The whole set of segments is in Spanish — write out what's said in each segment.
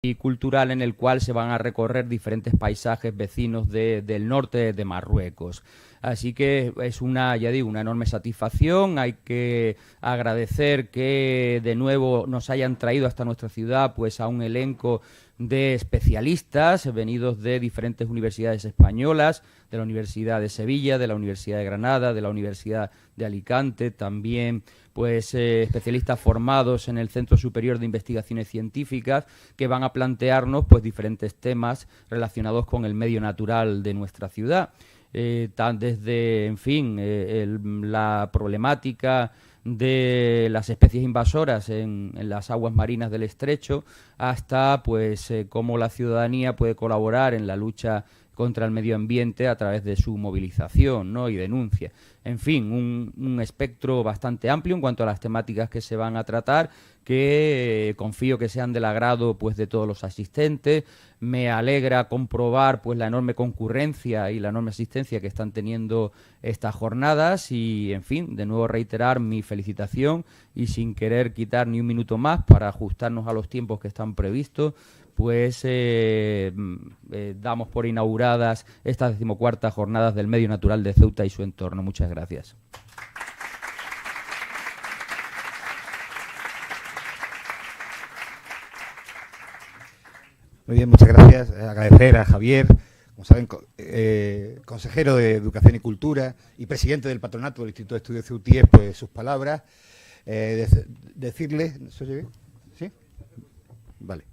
y cultural en el cual se van a recorrer diferentes paisajes vecinos del norte de Marruecos. Así que es una, ya digo, una enorme satisfacción. Hay que agradecer que de nuevo nos hayan traído hasta nuestra ciudad pues a un elenco de especialistas venidos de diferentes universidades españolas, de la Universidad de Sevilla, de la Universidad de Granada, de la Universidad de Alicante, también pues especialistas formados en el Centro Superior de Investigaciones Científicas, que van a plantearnos pues diferentes temas relacionados con el medio natural de nuestra ciudad. Desde, en fin, la problemática de las especies invasoras en las aguas marinas del estrecho, hasta pues cómo la ciudadanía puede colaborar en la lucha contra el medio ambiente a través de su movilización, ¿no?, y denuncia. En fin, un espectro bastante amplio en cuanto a las temáticas que se van a tratar, que confío que sean del agrado pues de todos los asistentes. Me alegra comprobar pues la enorme concurrencia y la enorme asistencia que están teniendo estas jornadas y, en fin, de nuevo reiterar mi felicitación y, sin querer quitar ni un minuto más para ajustarnos a los tiempos que están previstos, pues damos por inauguradas estas 14ª jornadas del medio natural de Ceuta y su entorno. Muchas gracias. Muy bien, muchas gracias. Agradecer a Javier, como saben, consejero de Educación y Cultura y presidente del patronato del Instituto de Estudios Ceutíes, pues sus palabras. Decirles, ¿se oye bien? ¿Sí? Vale.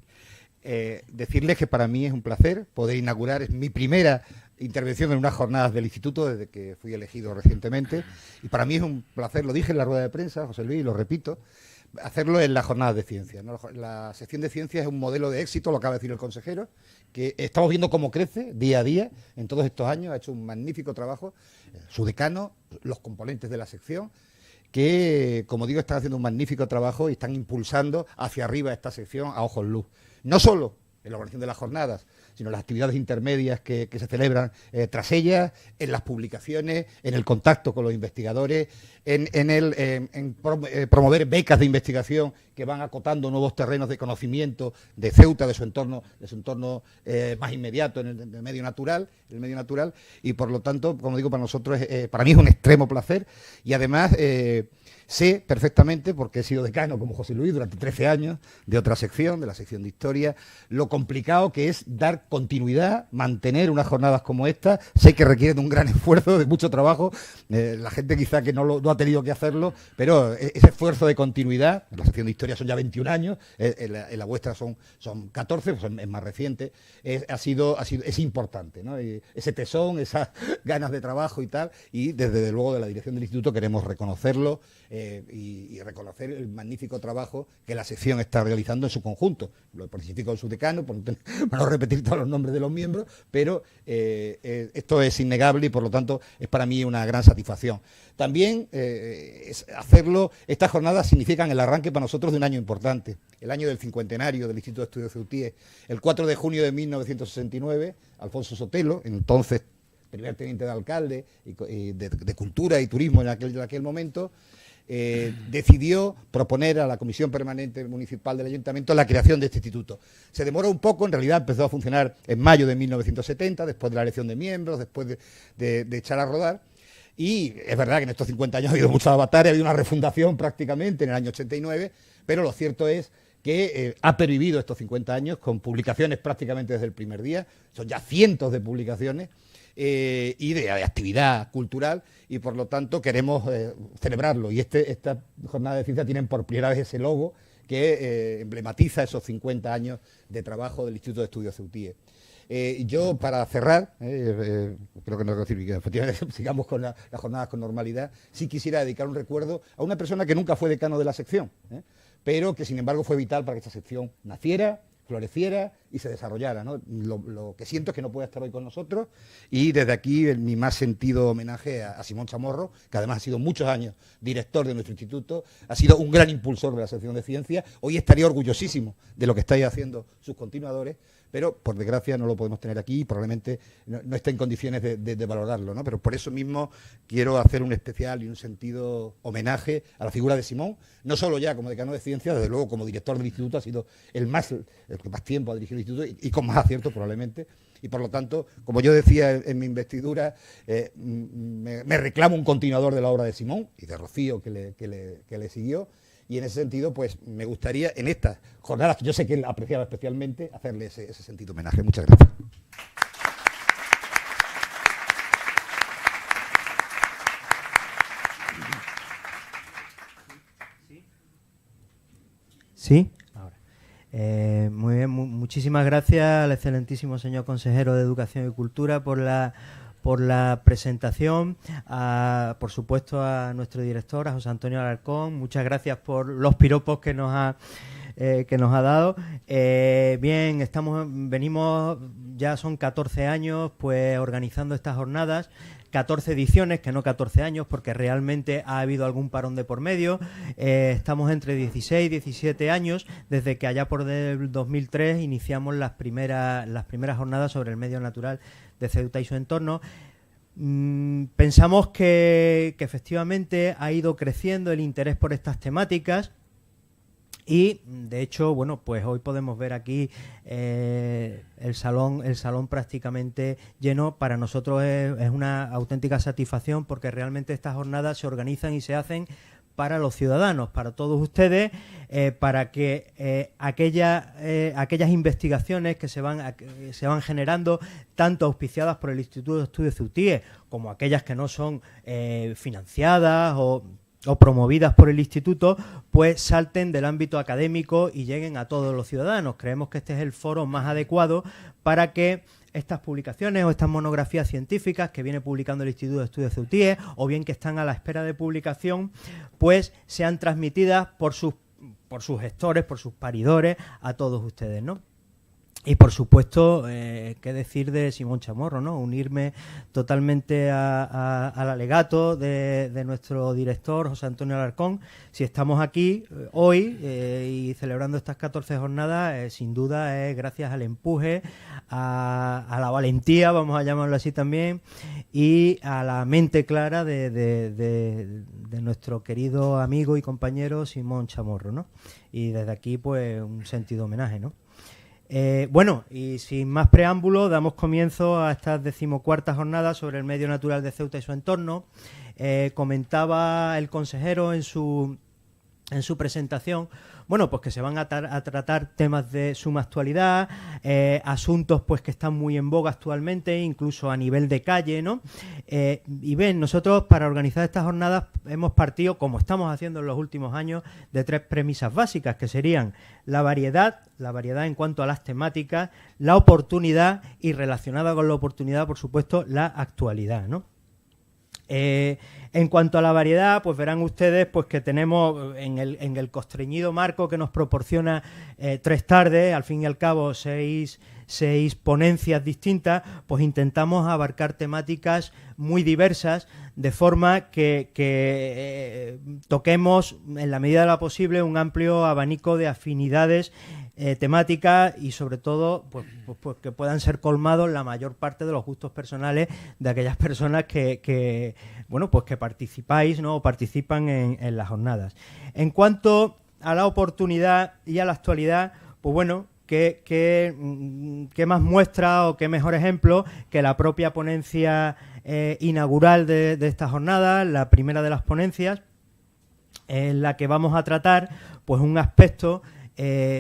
Decirles que para mí es un placer poder inaugurar, es mi primera intervención en unas jornadas del Instituto desde que fui elegido recientemente, y para mí es un placer, lo dije en la rueda de prensa, José Luis, y lo repito, hacerlo en las jornadas de ciencias, ¿no? La sección de ciencias es un modelo de éxito, lo acaba de decir el consejero, que estamos viendo cómo crece día a día en todos estos años. Ha hecho un magnífico trabajo su decano, los componentes de la sección, que, como digo, están haciendo un magnífico trabajo y están impulsando hacia arriba esta sección a ojos luz. No solo en la organización de las jornadas, sino en las actividades intermedias que se celebran tras ellas, en las publicaciones, en el contacto con los investigadores, en promover becas de investigación que van acotando nuevos terrenos de conocimiento de Ceuta, de su entorno más inmediato, en el medio natural, y por lo tanto, como digo, para nosotros, para mí es un extremo placer, y además sé perfectamente, porque he sido decano como José Luis durante 13 años de otra sección, de la sección de Historia, lo complicado que es dar continuidad, mantener unas jornadas como esta. Sé que requieren un gran esfuerzo, de mucho trabajo, la gente quizá que no ha tenido que hacerlo, pero ese esfuerzo de continuidad, en la sección de Historia son ya 21 años, en la vuestra son 14, pues es más reciente, es importante, ¿no? Y ese tesón, esas ganas de trabajo y tal, y desde luego de la dirección del Instituto queremos reconocerlo, y reconocer el magnífico trabajo que la sección está realizando en su conjunto. Lo especifico en su decano, para no repetir todos los nombres de los miembros, pero esto es innegable y por lo tanto es para mí una gran satisfacción. También estas jornadas significan el arranque para nosotros de un año importante, el año del cincuentenario del Instituto de Estudios Ceutíes. El 4 de junio de 1969, Alfonso Sotelo, entonces primer teniente de alcalde y de Cultura y Turismo en aquel momento, decidió proponer a la Comisión Permanente Municipal del Ayuntamiento la creación de este instituto. Se demoró un poco, en realidad empezó a funcionar en mayo de 1970, después de la elección de miembros, después de echar a rodar, y es verdad que en estos 50 años ha habido mucha batalla, ha habido una refundación prácticamente en el año 89, pero lo cierto es que ha pervivido estos 50 años con publicaciones prácticamente desde el primer día, son ya cientos de publicaciones, y de actividad cultural, y por lo tanto queremos celebrarlo, y esta jornada de ciencia tienen por primera vez ese logo que emblematiza esos 50 años de trabajo del Instituto de Estudios Ceutíes. Yo, para cerrar, creo que no decir que efectivamente sigamos con las jornadas con normalidad, sí quisiera dedicar un recuerdo a una persona que nunca fue decano de la sección, pero que sin embargo fue vital para que esta sección naciera, floreciera y se desarrollara, ¿no? Lo que siento es que no puede estar hoy con nosotros, y desde aquí mi más sentido homenaje a Simón Chamorro, que además ha sido muchos años director de nuestro instituto, ha sido un gran impulsor de la sección de ciencia. Hoy estaría orgullosísimo de lo que estáis haciendo sus continuadores, pero por desgracia no lo podemos tener aquí y probablemente no está en condiciones de valorarlo, ¿no? Pero por eso mismo quiero hacer un especial y un sentido homenaje a la figura de Simón, no solo ya como decano de ciencias, desde luego como director del instituto ha sido el que más tiempo ha dirigido el instituto y con más acierto probablemente, y por lo tanto, como yo decía en mi investidura, me reclamo un continuador de la obra de Simón y de Rocío que le siguió. Y en ese sentido, pues me gustaría, en estas jornadas, que yo sé que él apreciaba especialmente, hacerle ese sentido homenaje. Muchas gracias. ¿Sí? Ahora. Muy bien, muchísimas gracias al excelentísimo señor consejero de Educación y Cultura por la presentación, por supuesto a nuestro director, a José Antonio Alarcón. Muchas gracias por los piropos que nos ha dado. Bien, venimos, ya son 14 años pues organizando estas jornadas, 14 ediciones, que no 14 años, porque realmente ha habido algún parón de por medio. Estamos entre 16 y 17 años, desde que allá por el 2003 iniciamos las primeras jornadas sobre el medio natural de Ceuta y su entorno. Pensamos que efectivamente ha ido creciendo el interés por estas temáticas. Y, de hecho, bueno, pues hoy podemos ver aquí el salón prácticamente lleno. Para nosotros es una auténtica satisfacción, porque realmente estas jornadas se organizan y se hacen para los ciudadanos, para todos ustedes, para que aquellas investigaciones que se van generando, tanto auspiciadas por el Instituto de Estudios CEUTIE como aquellas que no son financiadas o promovidas por el instituto, pues salten del ámbito académico y lleguen a todos los ciudadanos. Creemos que este es el foro más adecuado para que estas publicaciones o estas monografías científicas que viene publicando el Instituto de Estudios CEUTIE, o bien que están a la espera de publicación, pues sean transmitidas por sus gestores, por sus paridores, a todos ustedes, ¿no? Y por supuesto, qué decir de Simón Chamorro, ¿no? Unirme totalmente al alegato de nuestro director, José Antonio Alarcón. Si estamos aquí hoy y celebrando estas 14 jornadas, sin duda es gracias al empuje, a la valentía, vamos a llamarlo así también, y a la mente clara de nuestro querido amigo y compañero Simón Chamorro, ¿no? Y desde aquí, pues, un sentido homenaje, ¿no? Bueno, y sin más preámbulo, damos comienzo a estas 14ª jornadas sobre el medio natural de Ceuta y su entorno. Comentaba el consejero en su presentación, bueno, pues que se van a tratar temas de suma actualidad, asuntos pues que están muy en boga actualmente, incluso a nivel de calle, ¿no? Y ven, nosotros para organizar estas jornadas hemos partido, como estamos haciendo en los últimos años, de 3 premisas básicas, que serían la variedad en cuanto a las temáticas, la oportunidad y, relacionada con la oportunidad, por supuesto, la actualidad, ¿no? En cuanto a la variedad, pues verán ustedes pues que tenemos en el constreñido marco que nos proporciona 3 tardes, al fin y al cabo 6 ponencias distintas, pues intentamos abarcar temáticas muy diversas, de forma que toquemos en la medida de lo posible un amplio abanico de afinidades temáticas, y sobre todo pues que puedan ser colmados la mayor parte de los gustos personales de aquellas personas que participáis, ¿no? O participan en las jornadas. En cuanto a la oportunidad y a la actualidad, pues bueno, ¿qué más muestra o qué mejor ejemplo que la propia ponencia inaugural de esta jornada, la primera de las ponencias, en la que vamos a tratar pues un aspecto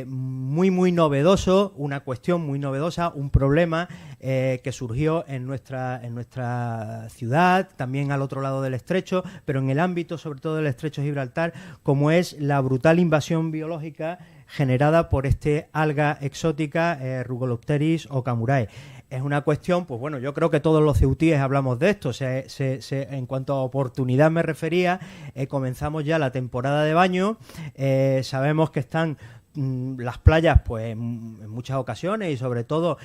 muy novedoso, una cuestión muy novedosa, un problema que surgió en nuestra ciudad, también al otro lado del estrecho, pero en el ámbito sobre todo del estrecho de Gibraltar, como es la brutal invasión biológica generada por este alga exótica Rugolopteris okamurae. Es una cuestión, pues bueno, yo creo que todos los ceutíes hablamos de esto. En cuanto a oportunidad me refería, comenzamos ya la temporada de baño, sabemos que están las playas, pues en muchas ocasiones y sobre todo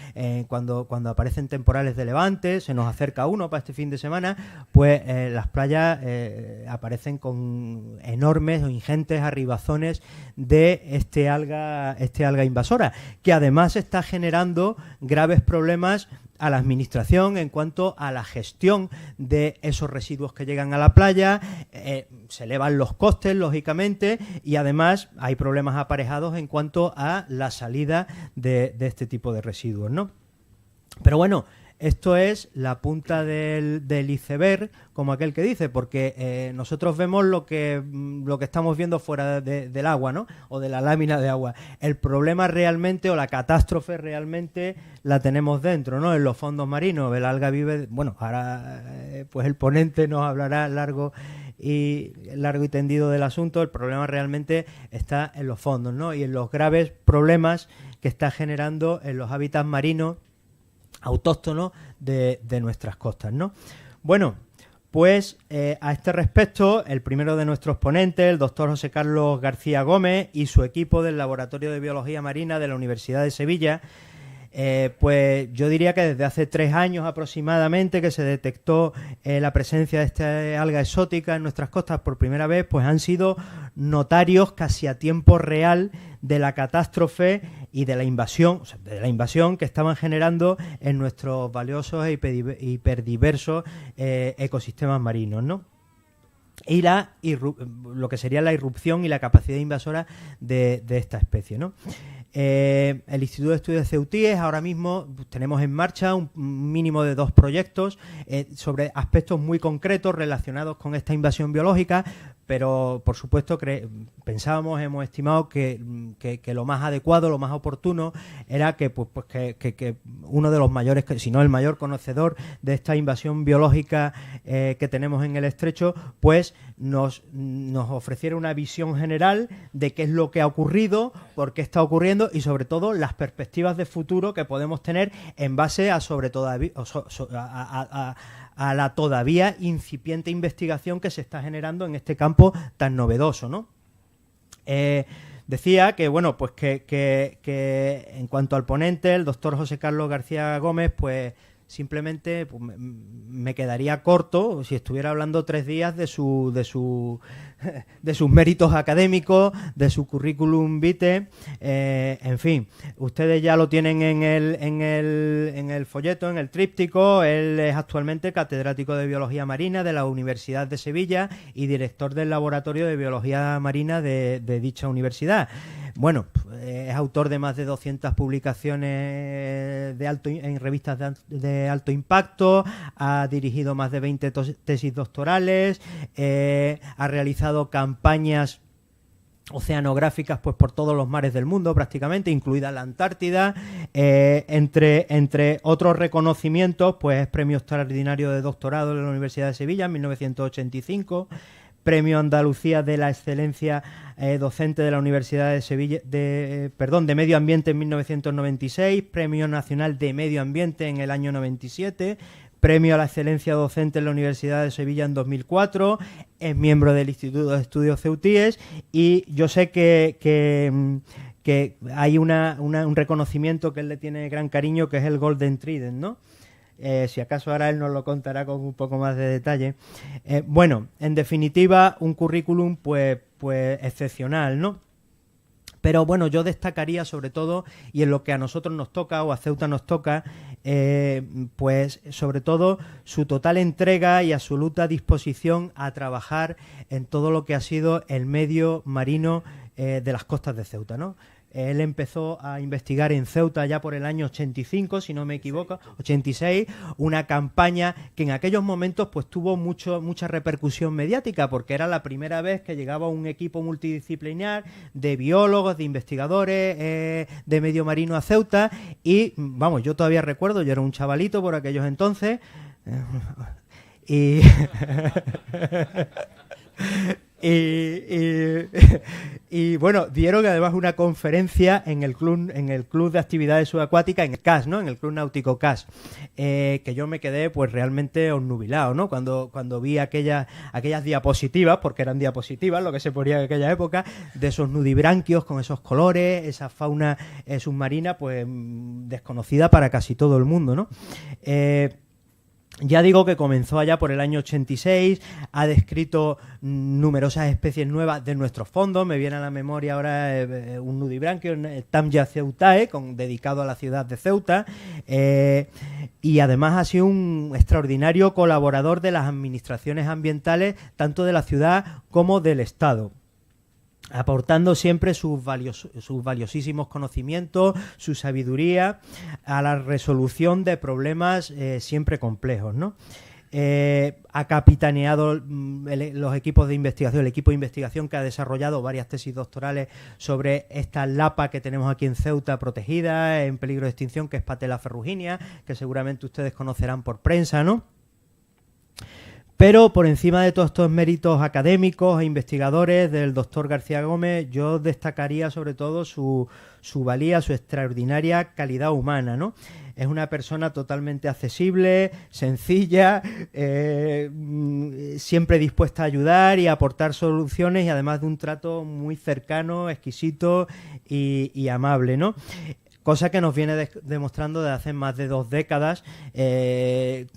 cuando aparecen temporales de levante, se nos acerca uno para este fin de semana, pues las playas aparecen con enormes o ingentes arribazones de este alga invasora, que además está generando graves problemas a la administración en cuanto a la gestión de esos residuos que llegan a la playa. Se elevan los costes, lógicamente, y además hay problemas aparejados en cuanto a la salida de este tipo de residuos, ¿no? Pero bueno, esto es la punta del iceberg, como aquel que dice, porque nosotros vemos lo que estamos viendo fuera del agua, ¿no? O de la lámina de agua. El problema realmente, o la catástrofe realmente, la tenemos dentro, ¿no? En los fondos marinos. El alga vive... Bueno, ahora pues el ponente nos hablará largo y tendido del asunto. El problema realmente está en los fondos, ¿no? Y en los graves problemas que está generando en los hábitats marinos autóctonos de nuestras costas, ¿no? Bueno, pues a este respecto, el primero de nuestros ponentes, el doctor José Carlos García Gómez y su equipo del Laboratorio de Biología Marina de la Universidad de Sevilla, pues yo diría que desde hace 3 años aproximadamente que se detectó la presencia de esta alga exótica en nuestras costas por primera vez, pues han sido notarios casi a tiempo real de la catástrofe y de la invasión, que estaban generando en nuestros valiosos e hiperdiversos ecosistemas marinos, ¿no? Y lo que sería la irrupción y la capacidad invasora de esta especie, ¿no? El Instituto de Estudios de Ceutíes ahora mismo tenemos en marcha un mínimo de 2 proyectos sobre aspectos muy concretos relacionados con esta invasión biológica, pero por supuesto hemos estimado que lo más adecuado, lo más oportuno era que uno de los mayores, si no el mayor conocedor de esta invasión biológica que tenemos en el estrecho, pues nos ofreciera una visión general de qué es lo que ha ocurrido, por qué está ocurriendo y sobre todo las perspectivas de futuro que podemos tener en base a a la todavía incipiente investigación que se está generando en este campo tan novedoso, ¿no? Decía que, bueno, pues que en cuanto al ponente, el doctor José Carlos García Gómez, pues simplemente pues, me quedaría corto si estuviera hablando 3 días de sus méritos académicos, de su currículum vitae, en fin, ustedes ya lo tienen en el folleto, en el tríptico. Él es actualmente catedrático de Biología Marina de la Universidad de Sevilla y director del Laboratorio de Biología Marina de dicha universidad. Bueno, es autor de más de 200 publicaciones en revistas de alto impacto, ha dirigido más de 20 tesis doctorales, ha realizado campañas oceanográficas pues por todos los mares del mundo prácticamente, incluida la Antártida, entre otros reconocimientos, pues es premio extraordinario de doctorado de la Universidad de Sevilla en 1985, Premio Andalucía de la Excelencia Docente de la Universidad de Sevilla, de Medio Ambiente en 1996, Premio Nacional de Medio Ambiente en el año 97, Premio a la Excelencia Docente en la Universidad de Sevilla en 2004, es miembro del Instituto de Estudios Ceutíes y yo sé que hay un reconocimiento que él le tiene gran cariño, que es el Golden Trident, ¿no? Si acaso ahora él nos lo contará con un poco más de detalle. Bueno, en definitiva, un currículum pues excepcional, ¿no? Pero bueno, yo destacaría sobre todo, y en lo que a nosotros nos toca o a Ceuta nos toca, pues sobre todo su total entrega y absoluta disposición a trabajar en todo lo que ha sido el medio marino de las costas de Ceuta, ¿no? Él empezó a investigar en Ceuta ya por el año 85, si no me equivoco, 86, una campaña que en aquellos momentos pues tuvo mucha repercusión mediática, porque era la primera vez que llegaba un equipo multidisciplinar de biólogos, de investigadores de medio marino a Ceuta y, vamos, yo todavía recuerdo, yo era un chavalito por aquellos entonces y... Y bueno, dieron además una conferencia en el club de actividades subacuáticas, en el CAS, ¿no? En el Club Náutico CAS, que yo me quedé pues realmente obnubilado, ¿no? Cuando vi aquellas diapositivas, porque eran diapositivas lo que se ponía en aquella época, de esos nudibranquios con esos colores, esa fauna submarina pues desconocida para casi todo el mundo, ¿no? Ya digo que comenzó allá por el año 86, ha descrito numerosas especies nuevas de nuestros fondos. Me viene a la memoria ahora un nudibranquio, el Tamya ceutae, dedicado a la ciudad de Ceuta, y además ha sido un extraordinario colaborador de las administraciones ambientales, tanto de la ciudad como del Estado, aportando siempre sus valiosísimos conocimientos, su sabiduría a la resolución de problemas siempre complejos, ¿no? Ha capitaneado los equipos de investigación, el equipo de investigación que ha desarrollado varias tesis doctorales sobre esta lapa que tenemos aquí en Ceuta protegida, en peligro de extinción, que es Patella ferruginea, que seguramente ustedes conocerán por prensa, ¿no? Pero por encima de todos estos méritos académicos e investigadores del doctor García Gómez, yo destacaría sobre todo su valía, su extraordinaria calidad humana, ¿no? Es una persona totalmente accesible, sencilla, siempre dispuesta a ayudar y a aportar soluciones, y además de un trato muy cercano, exquisito y amable, ¿no? Cosa que nos viene demostrando desde hace más de 2 décadas,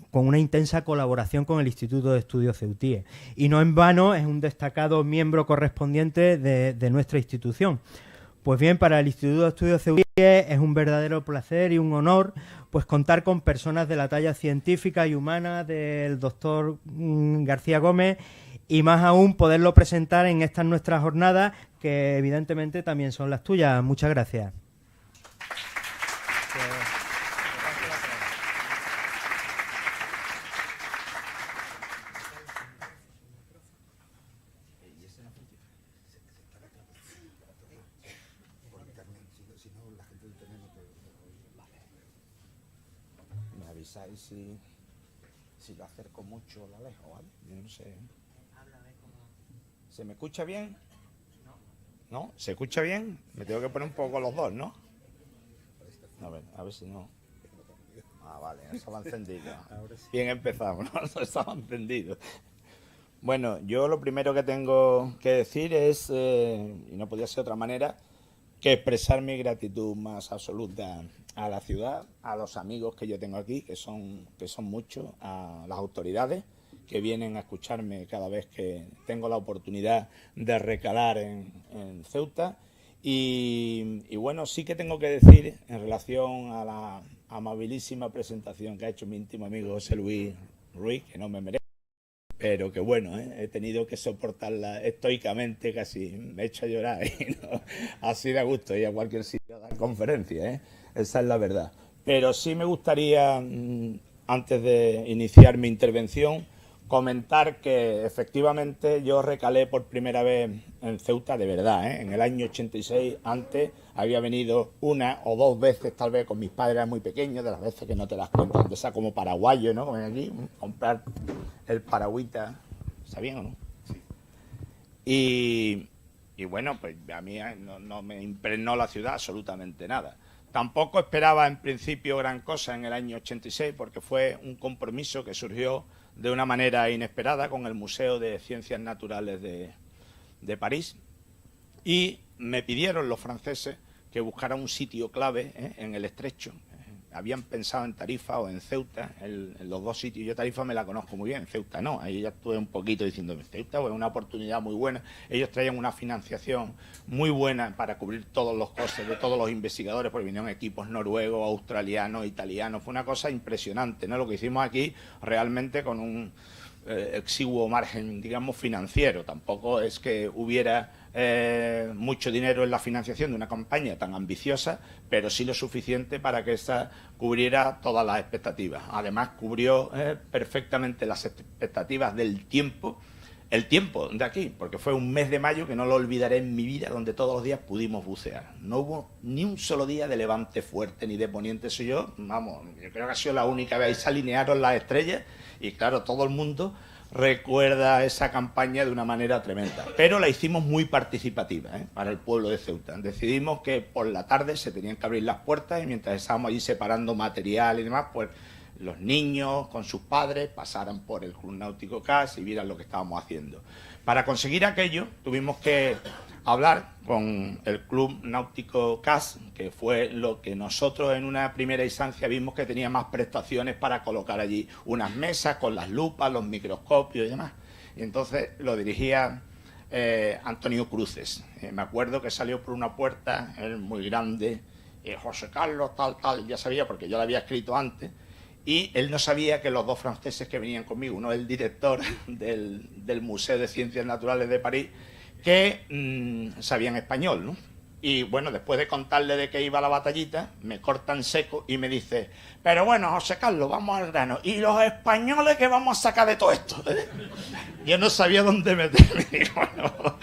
con una intensa colaboración con el Instituto de Estudios Ceutíes. Y no en vano es un destacado miembro correspondiente de nuestra institución. Pues bien, para el Instituto de Estudios Ceutíes es un verdadero placer y un honor pues contar con personas de la talla científica y humana del doctor García Gómez, y más aún poderlo presentar en estas nuestras jornadas, que evidentemente también son las tuyas. Muchas gracias. Me avisáis si lo acerco mucho o lo alejo, ¿vale? Yo no sé. ¿Se me escucha bien? ¿No? ¿Se escucha bien? Me tengo que poner un poco los dos, ¿no? A ver si no. Ah, vale, estaba encendido. Bien empezamos, ¿no? Estaba encendido. Bueno, yo lo primero que tengo que decir es, y no podía ser de otra manera, que expresar mi gratitud más absoluta a la ciudad, a los amigos que yo tengo aquí, que son muchos, a las autoridades que vienen a escucharme cada vez que tengo la oportunidad de recalar en Ceuta. Y bueno, sí que tengo que decir, en relación a la amabilísima presentación que ha hecho mi íntimo amigo José Luis Ruiz, que no me merece, pero que bueno, he tenido que soportarla estoicamente, casi me he hecho a llorar, y no, así de a gusto, y a cualquier sitio a dar conferencia, esa es la verdad. Pero sí me gustaría, antes de iniciar mi intervención, comentar que efectivamente yo recalé por primera vez en Ceuta de verdad, en el año 86. Antes había venido 1 o 2 veces, tal vez con mis padres, eran muy pequeños, de las veces que no te las cuento, de esa como paraguayo, ¿no? Como aquí, comprar el paragüita, ¿sabían o no? Sí. Y bueno, pues a mí no me impregnó la ciudad absolutamente nada. Tampoco esperaba en principio gran cosa en el año 86, porque fue un compromiso que surgió de una manera inesperada con el Museo de Ciencias Naturales de París, y me pidieron los franceses que buscara un sitio clave en el Estrecho. Habían pensado en Tarifa o en Ceuta, en los dos sitios. Yo Tarifa me la conozco muy bien, Ceuta no. Ahí ya estuve un poquito diciendo, Ceuta pues, es una oportunidad muy buena. Ellos traían una financiación muy buena para cubrir todos los costes de todos los investigadores, porque vinieron equipos noruegos, australianos, italianos. Fue una cosa impresionante, ¿no? Lo que hicimos aquí realmente con un exiguo margen, digamos, financiero. Tampoco es que hubiera mucho dinero en la financiación de una campaña tan ambiciosa, pero sí lo suficiente para que esta cubriera todas las expectativas. Además, cubrió perfectamente las expectativas del tiempo, el tiempo de aquí, porque fue un mes de mayo que no lo olvidaré en mi vida, donde todos los días pudimos bucear. No hubo ni un solo día de levante fuerte ni de poniente. Eso yo creo que ha sido la única vez. Ahí se alinearon las estrellas y claro, todo el mundo recuerda esa campaña de una manera tremenda. Pero la hicimos muy participativa, para el pueblo de Ceuta. Decidimos que por la tarde se tenían que abrir las puertas y mientras estábamos allí separando material y demás, pues los niños con sus padres pasaran por el Club Náutico CAS y vieran lo que estábamos haciendo. Para conseguir aquello tuvimos que hablar con el Club Náutico CAS, que fue lo que nosotros en una primera instancia vimos que tenía más prestaciones para colocar allí unas mesas con las lupas, los microscopios y demás. Y entonces lo dirigía Antonio Cruces. Me acuerdo que salió por una puerta, él muy grande, José Carlos, tal, ya sabía porque yo lo había escrito antes. Y él no sabía que los dos franceses que venían conmigo, uno el director del Museo de Ciencias Naturales de París, que sabían español, ¿no? Y bueno, después de contarle de qué iba la batallita, me cortan seco y me dice, pero bueno, José Carlos, vamos al grano. ¿Y los españoles qué vamos a sacar de todo esto? Yo no sabía dónde meterme. Y bueno,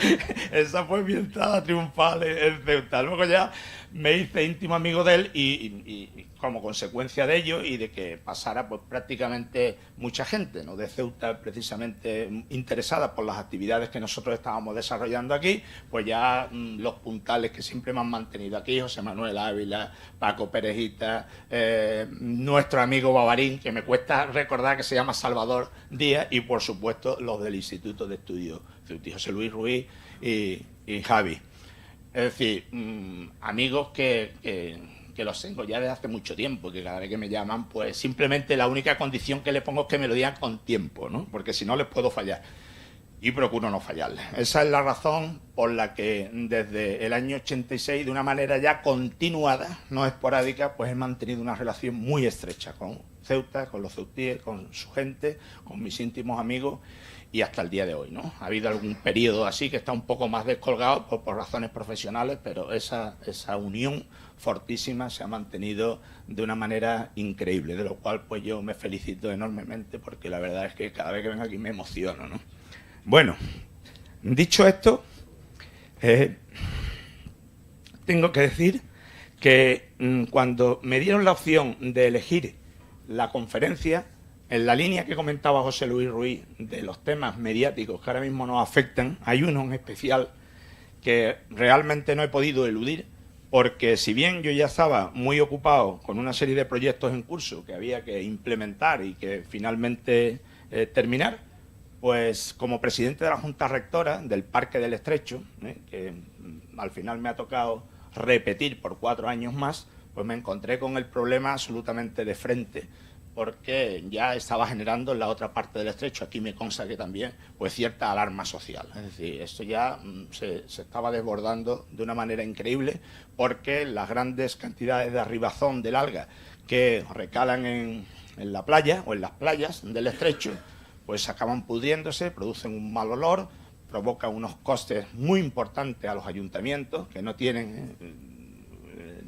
esa fue mi entrada triunfal en Ceuta. Luego ya me hice íntimo amigo de él y como consecuencia de ello y de que pasara pues prácticamente mucha gente, ¿no?, de Ceuta precisamente interesada por las actividades que nosotros estábamos desarrollando aquí, pues ya los puntales que siempre me han mantenido aquí, José Manuel Ávila, Paco Perejita, nuestro amigo Bavarín, que me cuesta recordar que se llama Salvador Díaz, y por supuesto los del Instituto de Estudios Ceuta, José Luis Ruiz y Javi. Es decir, amigos que los tengo ya desde hace mucho tiempo, que cada vez que me llaman, pues simplemente la única condición que le pongo es que me lo digan con tiempo, ¿no? Porque si no les puedo fallar. Y procuro no fallarles. Esa es la razón por la que desde el año 86, de una manera ya continuada, no esporádica, pues he mantenido una relación muy estrecha con Ceuta, con los ceutíes, con su gente, con mis íntimos amigos, y hasta el día de hoy, ¿no? Ha habido algún periodo así que está un poco más descolgado por razones profesionales, pero esa unión fortísima se ha mantenido de una manera increíble, de lo cual pues yo me felicito enormemente, porque la verdad es que cada vez que vengo aquí me emociono, ¿no? Bueno, dicho esto, tengo que decir que cuando me dieron la opción de elegir la conferencia, en la línea que comentaba José Luis Ruiz de los temas mediáticos que ahora mismo nos afectan, hay uno en especial que realmente no he podido eludir, porque si bien yo ya estaba muy ocupado con una serie de proyectos en curso que había que implementar y que finalmente terminar, pues como presidente de la Junta Rectora del Parque del Estrecho, que al final me ha tocado repetir por 4 años más, pues me encontré con el problema absolutamente de frente, porque ya estaba generando en la otra parte del estrecho, aquí me consta que también, pues cierta alarma social. Es decir, esto ya se estaba desbordando de una manera increíble, porque las grandes cantidades de arribazón del alga que recalan en la playa o en las playas del estrecho, pues acaban pudriéndose, producen un mal olor, provocan unos costes muy importantes a los ayuntamientos, que no tienen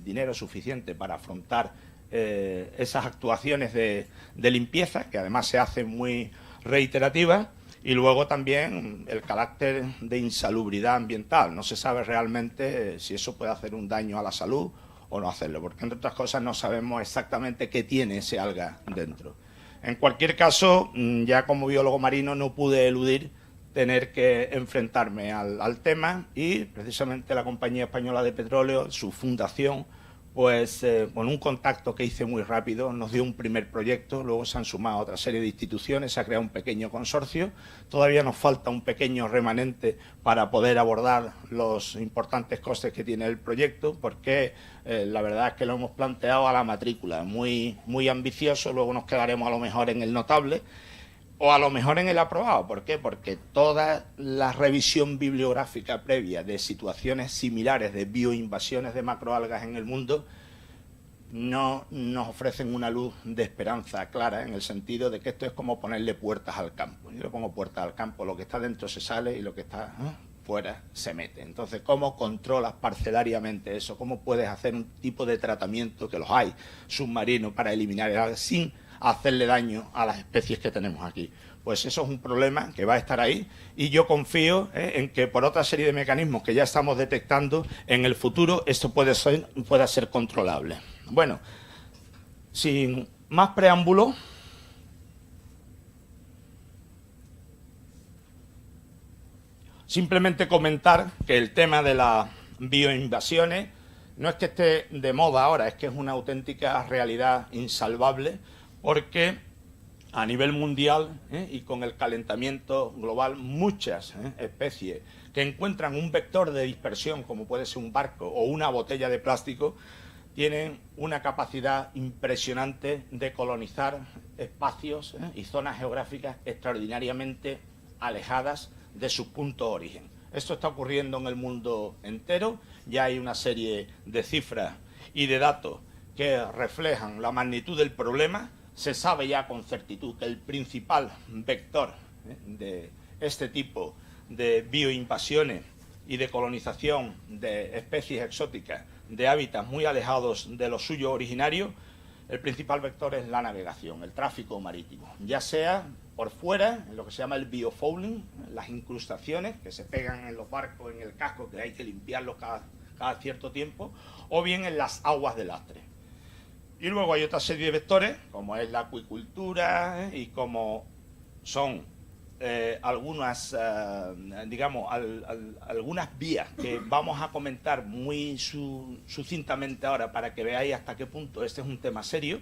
dinero suficiente para afrontar esas actuaciones de limpieza, que además se hacen muy reiterativas, y luego también el carácter de insalubridad ambiental. No se sabe realmente si eso puede hacer un daño a la salud o no hacerlo, porque entre otras cosas no sabemos exactamente qué tiene ese alga dentro. En cualquier caso, ya como biólogo marino no pude eludir tener que enfrentarme al tema, y precisamente la Compañía Española de Petróleo, su fundación, pues con un contacto que hice muy rápido, nos dio un primer proyecto, luego se han sumado otra serie de instituciones, se ha creado un pequeño consorcio, todavía nos falta un pequeño remanente para poder abordar los importantes costes que tiene el proyecto, porque la verdad es que lo hemos planteado a la matrícula, muy ambicioso, luego nos quedaremos a lo mejor en el notable, o a lo mejor en el aprobado. ¿Por qué? Porque toda la revisión bibliográfica previa de situaciones similares de bioinvasiones de macroalgas en el mundo no nos ofrecen una luz de esperanza clara, en el sentido de que esto es como ponerle puertas al campo. Yo le pongo puertas al campo, lo que está dentro se sale y lo que está fuera se mete. Entonces, ¿cómo controlas parcelariamente eso? ¿Cómo puedes hacer un tipo de tratamiento, que los hay, submarino, para eliminar el alga sin hacerle daño a las especies que tenemos aquí? Pues eso es un problema que va a estar ahí, y yo confío en que por otra serie de mecanismos que ya estamos detectando, en el futuro esto pueda ser controlable. Bueno, sin más preámbulo, Simplemente comentar que el tema de las bioinvasiones no es que esté de moda ahora, es que es una auténtica realidad insalvable, porque a nivel mundial y con el calentamiento global, muchas especies que encuentran un vector de dispersión, como puede ser un barco o una botella de plástico, tienen una capacidad impresionante de colonizar espacios y zonas geográficas extraordinariamente alejadas de sus puntos de origen. Esto está ocurriendo en el mundo entero, ya hay una serie de cifras y de datos que reflejan la magnitud del problema. Se sabe ya con certitud que el principal vector de este tipo de bioinvasiones y de colonización de especies exóticas de hábitats muy alejados de los suyos originarios, el principal vector es la navegación, el tráfico marítimo, ya sea por fuera, en lo que se llama el biofouling, las incrustaciones que se pegan en los barcos, en el casco, que hay que limpiarlos cada cierto tiempo, o bien en las aguas de lastre. Y luego hay otra serie de vectores, como es la acuicultura y como son algunas, digamos, algunas vías que vamos a comentar muy sucintamente ahora para que veáis hasta qué punto este es un tema serio,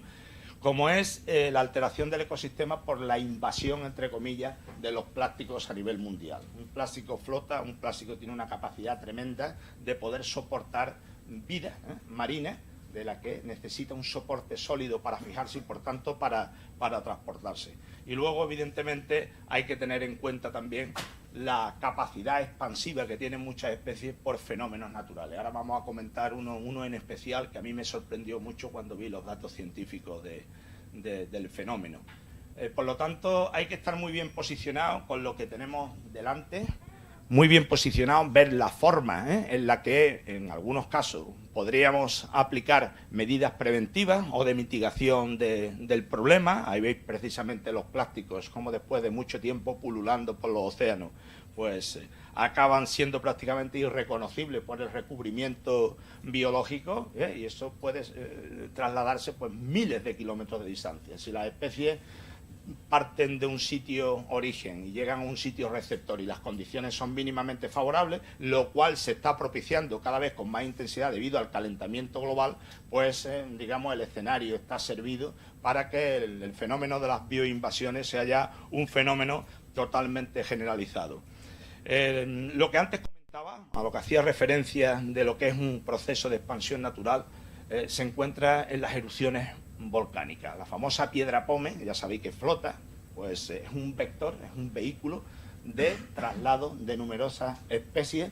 como es la alteración del ecosistema por la invasión, entre comillas, de los plásticos a nivel mundial. Un plástico flota, un plástico tiene una capacidad tremenda de poder soportar vida marina, de la que necesita un soporte sólido para fijarse y, por tanto, para transportarse. Y luego, evidentemente, hay que tener en cuenta también la capacidad expansiva que tienen muchas especies por fenómenos naturales. Ahora vamos a comentar uno en especial que a mí me sorprendió mucho cuando vi los datos científicos del fenómeno. Por lo tanto, hay que estar muy bien posicionados con lo que tenemos delante, muy bien posicionados, ver la forma en la que, en algunos casos, podríamos aplicar medidas preventivas o de mitigación del problema. Ahí veis precisamente los plásticos, como después de mucho tiempo pululando por los océanos, pues acaban siendo prácticamente irreconocibles por el recubrimiento biológico, y eso puede trasladarse pues miles de kilómetros de distancia. Si las especies parten de un sitio origen y llegan a un sitio receptor y las condiciones son mínimamente favorables, lo cual se está propiciando cada vez con más intensidad debido al calentamiento global, pues digamos el escenario está servido para que el fenómeno de las bioinvasiones sea ya un fenómeno totalmente generalizado. Lo que antes comentaba, a lo que hacía referencia de lo que es un proceso de expansión natural, se encuentra en las erupciones volcánica. La famosa piedra pómez, ya sabéis que flota, pues es un vector, es un vehículo de traslado de numerosas especies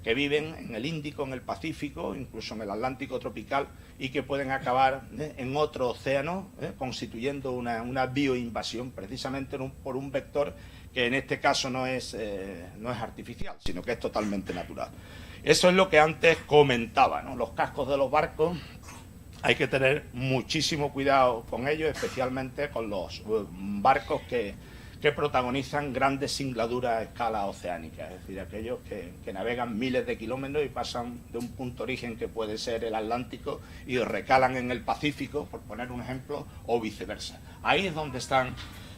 que viven en el Índico, en el Pacífico, incluso en el Atlántico tropical, y que pueden acabar en otro océano, constituyendo una bioinvasión, precisamente por un vector que en este caso no es artificial, sino que es totalmente natural. Eso es lo que antes comentaba, ¿no? Los cascos de los barcos, hay que tener muchísimo cuidado con ellos, especialmente con los barcos que protagonizan grandes singladuras a escala oceánica, es decir, aquellos que navegan miles de kilómetros y pasan de un punto de origen que puede ser el Atlántico y recalan en el Pacífico, por poner un ejemplo, o viceversa. Ahí es donde están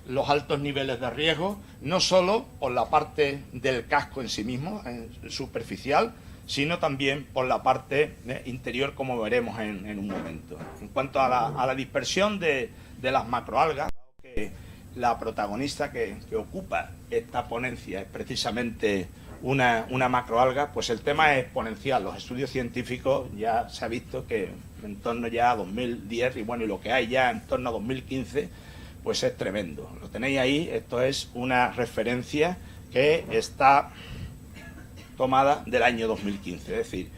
los altos niveles de riesgo, no solo por la parte del casco en sí mismo, superficial, sino también por la parte interior, como veremos en un momento. En cuanto a la dispersión de las macroalgas, que la protagonista que ocupa esta ponencia es precisamente una macroalga, pues el tema es exponencial. Los estudios científicos ya se ha visto que en torno ya a 2010, y bueno, y lo que hay ya en torno a 2015, pues es tremendo. Lo tenéis ahí, esto es una referencia que está tomada del año 2015, es decir,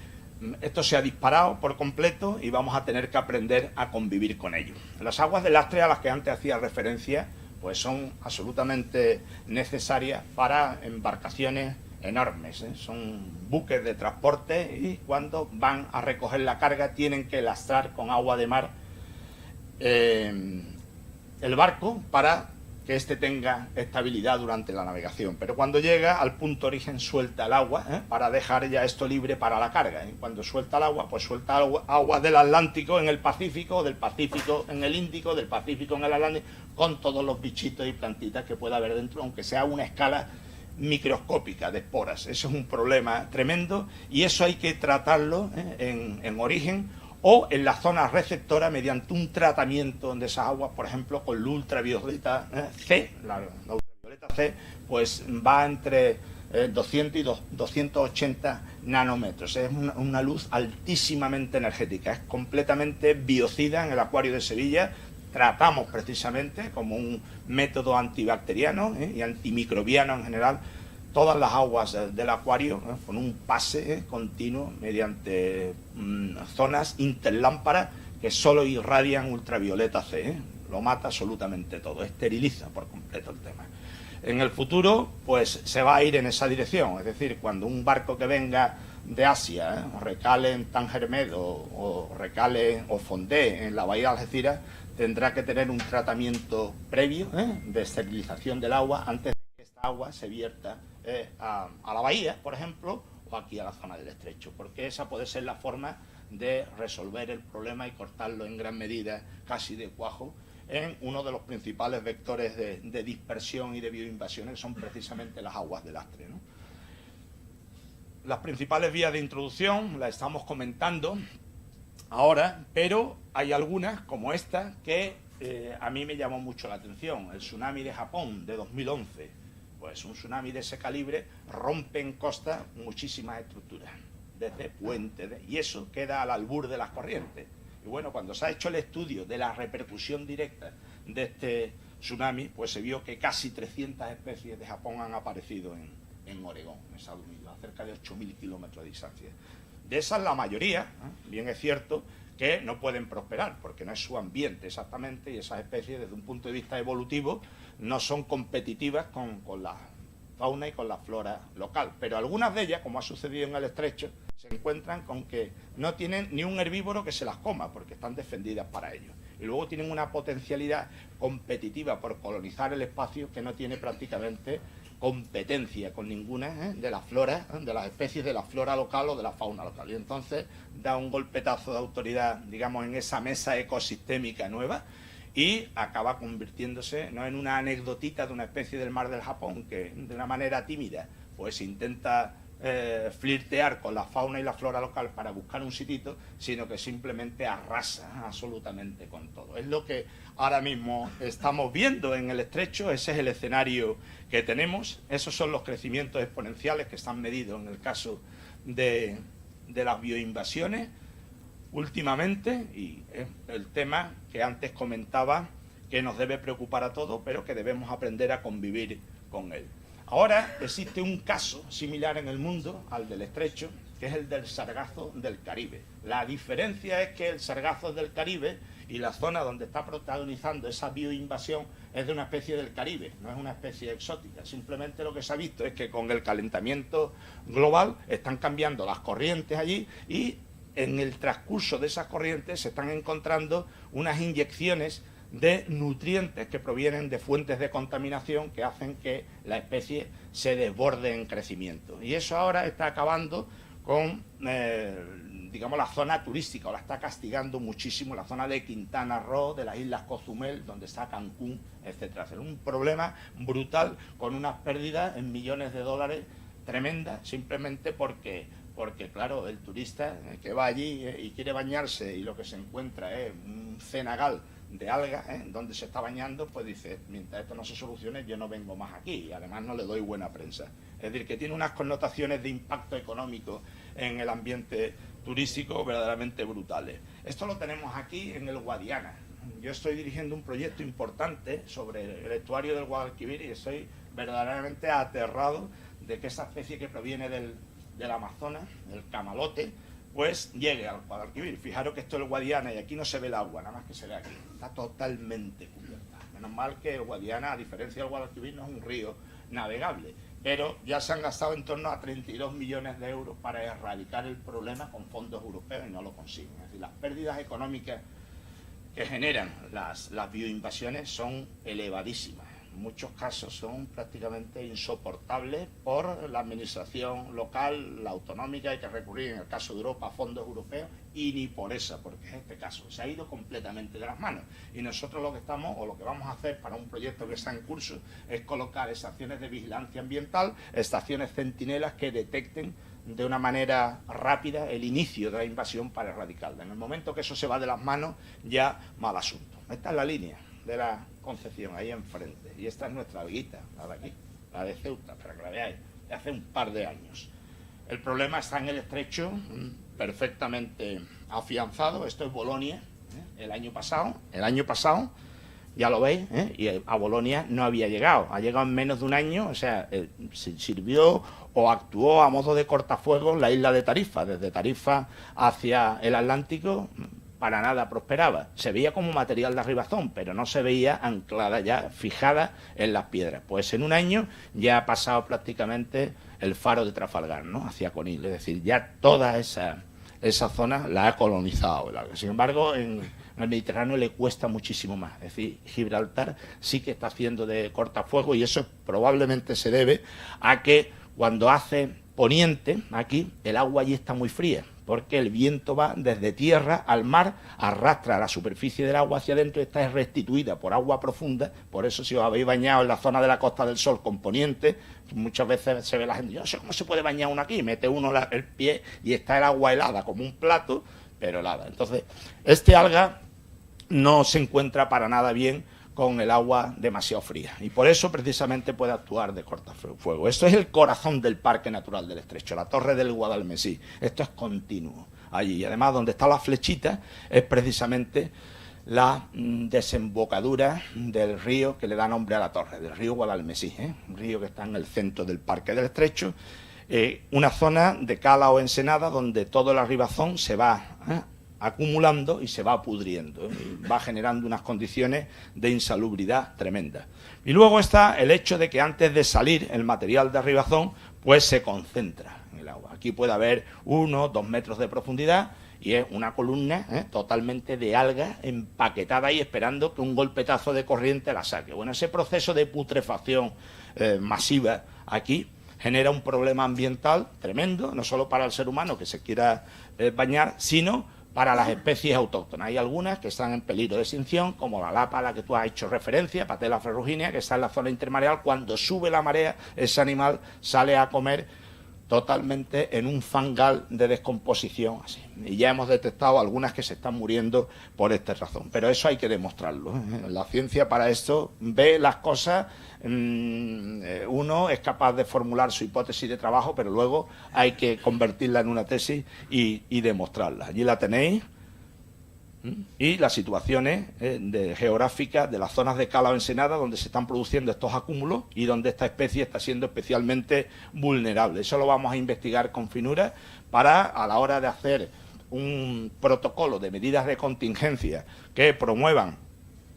esto se ha disparado por completo y vamos a tener que aprender a convivir con ello. Las aguas de lastre a las que antes hacía referencia, pues son absolutamente necesarias para embarcaciones enormes, son buques de transporte y cuando van a recoger la carga tienen que lastrar con agua de mar el barco para que éste tenga estabilidad durante la navegación, pero cuando llega al punto origen suelta el agua para dejar ya esto libre para la carga. Cuando suelta el agua, pues suelta agua del Atlántico en el Pacífico, del Pacífico en el Índico, del Pacífico en el Atlántico, con todos los bichitos y plantitas que pueda haber dentro, aunque sea a una escala microscópica de esporas. Eso es un problema tremendo y eso hay que tratarlo en origen o en la zona receptora mediante un tratamiento de esas aguas, por ejemplo, con luz ultravioleta C. La ultravioleta C pues va entre 200 y 280 nanómetros. Es una luz altísimamente energética, es completamente biocida en el acuario de Sevilla. Tratamos precisamente como un método antibacteriano y antimicrobiano en general todas las aguas del acuario con un pase continuo mediante zonas interlámparas que solo irradian ultravioleta C. Lo mata absolutamente todo, esteriliza por completo el tema. En el futuro, pues se va a ir en esa dirección, es decir, cuando un barco que venga de Asia recale en Tangermed o recale o fondee en la bahía de Algeciras, tendrá que tener un tratamiento previo de esterilización del agua antes de que esta agua se vierta a la bahía, por ejemplo, o aquí a la zona del estrecho, porque esa puede ser la forma de resolver el problema y cortarlo en gran medida, casi de cuajo, en uno de los principales vectores de dispersión y de bioinvasiones, que son precisamente las aguas de lastre, ¿no? Las principales vías de introducción las estamos comentando ahora, pero hay algunas, como esta, que a mí me llamó mucho la atención. El tsunami de Japón de 2011, pues un tsunami de ese calibre rompe en costa muchísimas estructuras, desde puentes, y eso queda al albur de las corrientes. Y bueno, cuando se ha hecho el estudio de la repercusión directa de este tsunami, pues se vio que casi 300 especies de Japón han aparecido en Oregón, en Estados Unidos, a cerca de 8.000 kilómetros de distancia. De esas la mayoría, bien es cierto, que no pueden prosperar, porque no es su ambiente exactamente, y esas especies desde un punto de vista evolutivo no son competitivas con la fauna y con la flora local. Pero algunas de ellas, como ha sucedido en el estrecho, se encuentran con que no tienen ni un herbívoro que se las coma, porque están defendidas para ello. Y luego tienen una potencialidad competitiva por colonizar el espacio que no tiene prácticamente competencia con ninguna de las floras, de las especies de la flora local o de la fauna local. Y entonces da un golpetazo de autoridad, digamos, en esa mesa ecosistémica nueva y acaba convirtiéndose no en una anecdotita de una especie del mar del Japón que de una manera tímida pues intenta flirtear con la fauna y la flora local para buscar un sitito, sino que simplemente arrasa absolutamente con todo. Es lo que ahora mismo estamos viendo en el estrecho, ese es el escenario que tenemos, esos son los crecimientos exponenciales que están medidos en el caso de las bioinvasiones últimamente, y es el tema que antes comentaba que nos debe preocupar a todos, pero que debemos aprender a convivir con él. Ahora existe un caso similar en el mundo al del estrecho, que es el del sargazo del Caribe. La diferencia es que el sargazo del Caribe y la zona donde está protagonizando esa bioinvasión es de una especie del Caribe, no es una especie exótica. Simplemente lo que se ha visto es que con el calentamiento global están cambiando las corrientes allí y en el transcurso de esas corrientes se están encontrando unas inyecciones de nutrientes que provienen de fuentes de contaminación que hacen que la especie se desborde en crecimiento. Y eso ahora está acabando con, digamos, la zona turística, o la está castigando muchísimo, la zona de Quintana Roo, de las Islas Cozumel, donde está Cancún, etcétera. Es un problema brutal con unas pérdidas en millones de dólares tremendas, simplemente porque claro, el turista que va allí y quiere bañarse y lo que se encuentra es un cenagal de algas, donde se está bañando, pues dice, mientras esto no se solucione, yo no vengo más aquí, y además no le doy buena prensa. Es decir, que tiene unas connotaciones de impacto económico en el ambiente turístico verdaderamente brutales. Esto lo tenemos aquí en el Guadiana. Yo estoy dirigiendo un proyecto importante sobre el estuario del Guadalquivir y estoy verdaderamente aterrado de que esa especie que proviene del Amazonas, el camalote, pues llegue al Guadalquivir. Fijaros que esto es el Guadiana y aquí no se ve el agua, nada más que se ve aquí. Está totalmente cubierta. Menos mal que el Guadiana, a diferencia del Guadalquivir, no es un río navegable. Pero ya se han gastado en torno a 32 millones de euros para erradicar el problema con fondos europeos y no lo consiguen. Es decir, las pérdidas económicas que generan las bioinvasiones son elevadísimas. muchos casos son prácticamente insoportables por la administración local, la autonómica, hay que recurrir en el caso de Europa a fondos europeos y ni por esa, porque es este caso, se ha ido completamente de las manos. Y nosotros lo que estamos, o lo que vamos a hacer para un proyecto que está en curso, es colocar estaciones de vigilancia ambiental, estaciones centinelas que detecten de una manera rápida el inicio de la invasión para erradicarla. En el momento que eso se va de las manos, ya mal asunto. Esta es la línea de la Concepción, ahí enfrente. Y esta es nuestra alguita, la de aquí, la de Ceuta, para que la veáis, de hace un par de años. El problema está en el estrecho, perfectamente afianzado. Esto es Bolonia, el año pasado, ya lo veis, y a Bolonia no había llegado, ha llegado en menos de un año, o sea, sirvió o actuó a modo de cortafuegos la isla de Tarifa, desde Tarifa hacia el Atlántico, para nada prosperaba. Se veía como material de arribazón, pero no se veía anclada ya, fijada en las piedras. Pues en un año ya ha pasado prácticamente el faro de Trafalgar, ¿no?, hacia Conil, es decir, ya toda esa zona la ha colonizado el alga. Sin embargo, en el Mediterráneo le cuesta muchísimo más. Es decir, Gibraltar sí que está haciendo de cortafuego y eso probablemente se debe a que cuando hace poniente, aquí, el agua allí está muy fría, porque el viento va desde tierra al mar, arrastra la superficie del agua hacia adentro y está restituida por agua profunda. Por eso, si os habéis bañado en la zona de la Costa del Sol con poniente, muchas veces se ve la gente, yo no sé cómo se puede bañar uno aquí, mete uno el pie y está el agua helada como un plato, pero helada. Entonces, este alga no se encuentra para nada bien con el agua demasiado fría y por eso precisamente puede actuar de cortafuego. Esto es el corazón del Parque Natural del Estrecho, la Torre del Guadalmesí. Esto es continuo allí y además donde está la flechita es precisamente la desembocadura del río que le da nombre a la torre, del río Guadalmesí, un río que está en el centro del Parque del Estrecho, una zona de cala o ensenada donde todo el arribazón se va acumulando y se va pudriendo, y va generando unas condiciones de insalubridad tremendas. Y luego está el hecho de que antes de salir el material de arribazón pues se concentra en el agua. Aquí puede haber 1 o 2 metros de profundidad y es una columna totalmente de alga empaquetada y esperando que un golpetazo de corriente la saque. Bueno, ese proceso de putrefacción masiva aquí genera un problema ambiental tremendo, no solo para el ser humano que se quiera bañar, sino para las especies autóctonas. Hay algunas que están en peligro de extinción, como la lapa a la que tú has hecho referencia, Patella ferruginea, que está en la zona intermareal. Cuando sube la marea, ese animal sale a comer totalmente en un fangal de descomposición así. Y ya hemos detectado algunas que se están muriendo por esta razón. Pero eso hay que demostrarlo. La ciencia para esto ve las cosas, uno es capaz de formular su hipótesis de trabajo, pero luego hay que convertirla en una tesis y demostrarla. Allí la tenéis. Y las situaciones geográficas de las zonas de cala o ensenada donde se están produciendo estos acúmulos y donde esta especie está siendo especialmente vulnerable. Eso lo vamos a investigar con finura para, a la hora de hacer un protocolo de medidas de contingencia que promuevan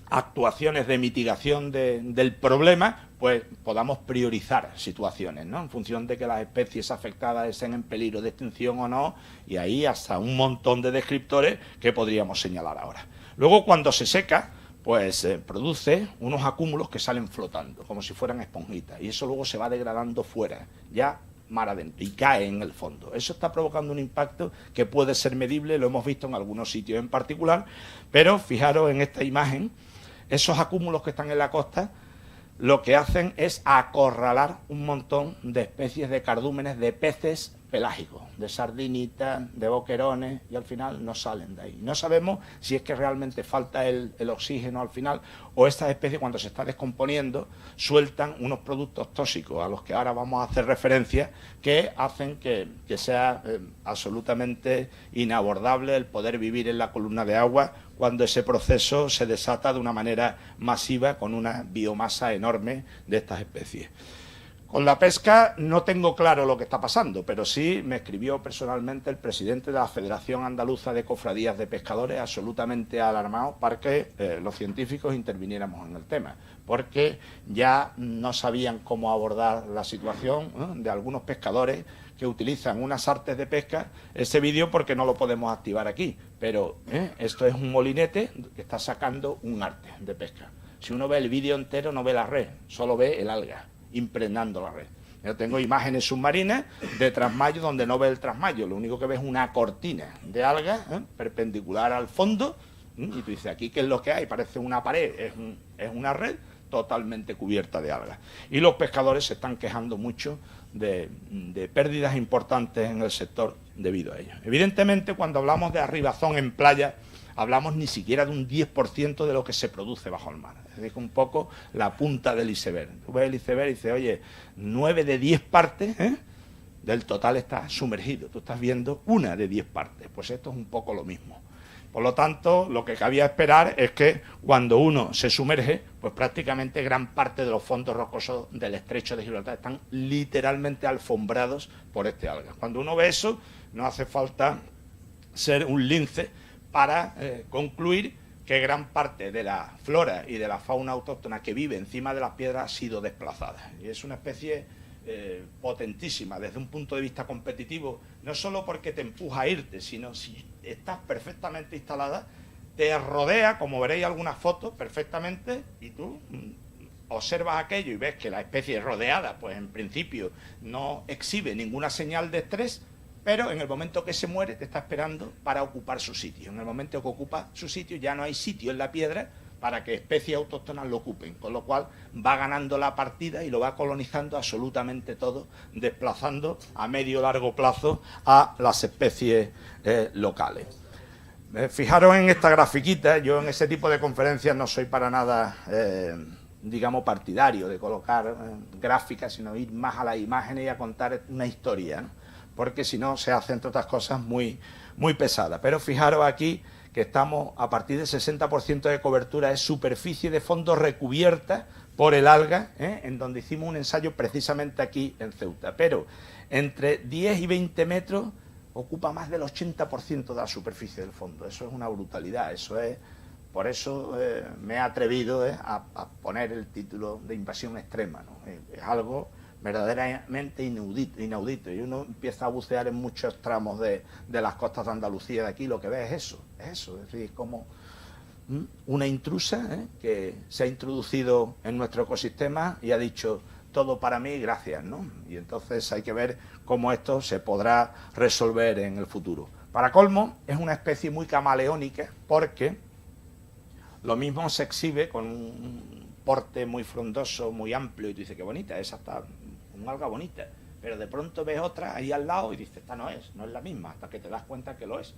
actuaciones de mitigación del problema, pues podamos priorizar situaciones, ¿no?, en función de que las especies afectadas estén en peligro de extinción o no, y ahí hasta un montón de descriptores que podríamos señalar ahora. Luego, cuando se seca, pues produce unos acúmulos que salen flotando, como si fueran esponjitas, y eso luego se va degradando fuera, ya mar adentro, y cae en el fondo. Eso está provocando un impacto que puede ser medible, lo hemos visto en algunos sitios en particular, pero fijaros en esta imagen, esos acúmulos que están en la costa lo que hacen es acorralar un montón de especies de cardúmenes, de peces pelágicos, de sardinitas, de boquerones, y al final no salen de ahí. No sabemos si es que realmente falta el oxígeno al final, o estas especies cuando se está descomponiendo sueltan unos productos tóxicos a los que ahora vamos a hacer referencia, que hacen que sea absolutamente inabordable el poder vivir en la columna de agua cuando ese proceso se desata de una manera masiva con una biomasa enorme de estas especies. Con la pesca no tengo claro lo que está pasando, pero sí me escribió personalmente el presidente de la Federación Andaluza de Cofradías de Pescadores, absolutamente alarmado para que los científicos interviniéramos en el tema, porque ya no sabían cómo abordar la situación de algunos pescadores que utilizan unas artes de pesca. Ese vídeo porque no lo podemos activar aquí, pero esto es un molinete que está sacando un arte de pesca. Si uno ve el vídeo entero no ve la red, solo ve el alga impregnando la red. Yo tengo imágenes submarinas de trasmayo donde no ve el trasmayo, lo único que ve es una cortina de algas perpendicular al fondo, y tú dices, ¿aquí qué es lo que hay? Parece una pared, es una red totalmente cubierta de algas. Y los pescadores se están quejando mucho de pérdidas importantes en el sector debido a ello. Evidentemente, cuando hablamos de arribazón en playa, hablamos ni siquiera de un 10% de lo que se produce bajo el mar. Es decir, un poco la punta del iceberg. Tú ves el iceberg y dices, oye, 9 de 10 partes del total está sumergido. Tú estás viendo una de 10 partes. Pues esto es un poco lo mismo. Por lo tanto, lo que cabía esperar es que cuando uno se sumerge, pues prácticamente gran parte de los fondos rocosos del estrecho de Gibraltar están literalmente alfombrados por este alga. Cuando uno ve eso, no hace falta ser un lince para concluir que gran parte de la flora y de la fauna autóctona que vive encima de las piedras ha sido desplazada. Y es una especie potentísima desde un punto de vista competitivo, no solo porque te empuja a irte, sino si estás perfectamente instalada, te rodea, como veréis algunas fotos, perfectamente, y tú observas aquello y ves que la especie rodeada, pues en principio no exhibe ninguna señal de estrés, pero en el momento que se muere te está esperando para ocupar su sitio. En el momento que ocupa su sitio ya no hay sitio en la piedra para que especies autóctonas lo ocupen, con lo cual va ganando la partida y lo va colonizando absolutamente todo, desplazando a medio largo plazo a las especies locales. Fijaros en esta grafiquita, yo en ese tipo de conferencias no soy para nada, digamos, partidario de colocar gráficas, sino ir más a las imágenes y a contar una historia, ¿no? Porque si no se hace, entre otras cosas, muy pesada. Pero fijaros aquí que estamos a partir del 60% de cobertura, es superficie de fondo recubierta por el alga, en donde hicimos un ensayo precisamente aquí en Ceuta. Pero entre 10 y 20 metros ocupa más del 80% de la superficie del fondo. Eso es una brutalidad, eso es... Por eso me he atrevido a poner el título de invasión extrema, ¿no? Es algo verdaderamente inaudito, y uno empieza a bucear en muchos tramos de las costas de Andalucía de aquí, lo que ve es eso, es decir, como una intrusa que se ha introducido en nuestro ecosistema y ha dicho todo para mí, gracias, ¿no? Y entonces hay que ver cómo esto se podrá resolver en el futuro. Para colmo, es una especie muy camaleónica, porque lo mismo se exhibe con un porte muy frondoso, muy amplio, y tú dices, qué bonita, esa está, un alga bonita, pero de pronto ves otra ahí al lado y dices, esta no es la misma, hasta que te das cuenta que lo es.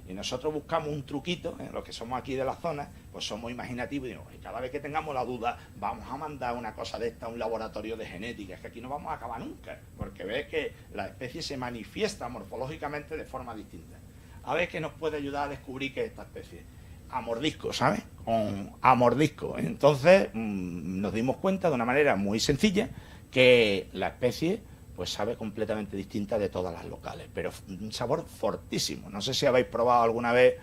Y nosotros buscamos un truquito, los que somos aquí de la zona, pues somos imaginativos y digo, cada vez que tengamos la duda, vamos a mandar una cosa de esta a un laboratorio de genética, es que aquí no vamos a acabar nunca, porque ves que la especie se manifiesta morfológicamente de forma distinta. A ver qué nos puede ayudar a descubrir qué es esta especie. A mordisco, ¿sabes? A mordisco. Entonces nos dimos cuenta de una manera muy sencilla que la especie pues sabe completamente distinta de todas las locales, pero un sabor fortísimo. No sé si habéis probado alguna vez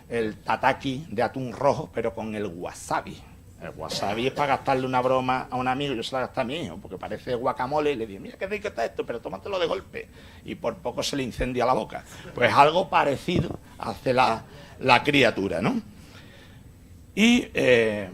el tataki de atún rojo, pero con el wasabi. El wasabi es para gastarle una broma a un amigo, yo se la gasté a mi hijo, porque parece guacamole, y le dije, mira qué rico está esto, pero tómatelo de golpe. Y por poco se le incendia la boca. Pues algo parecido hace la criatura, ¿no? Y,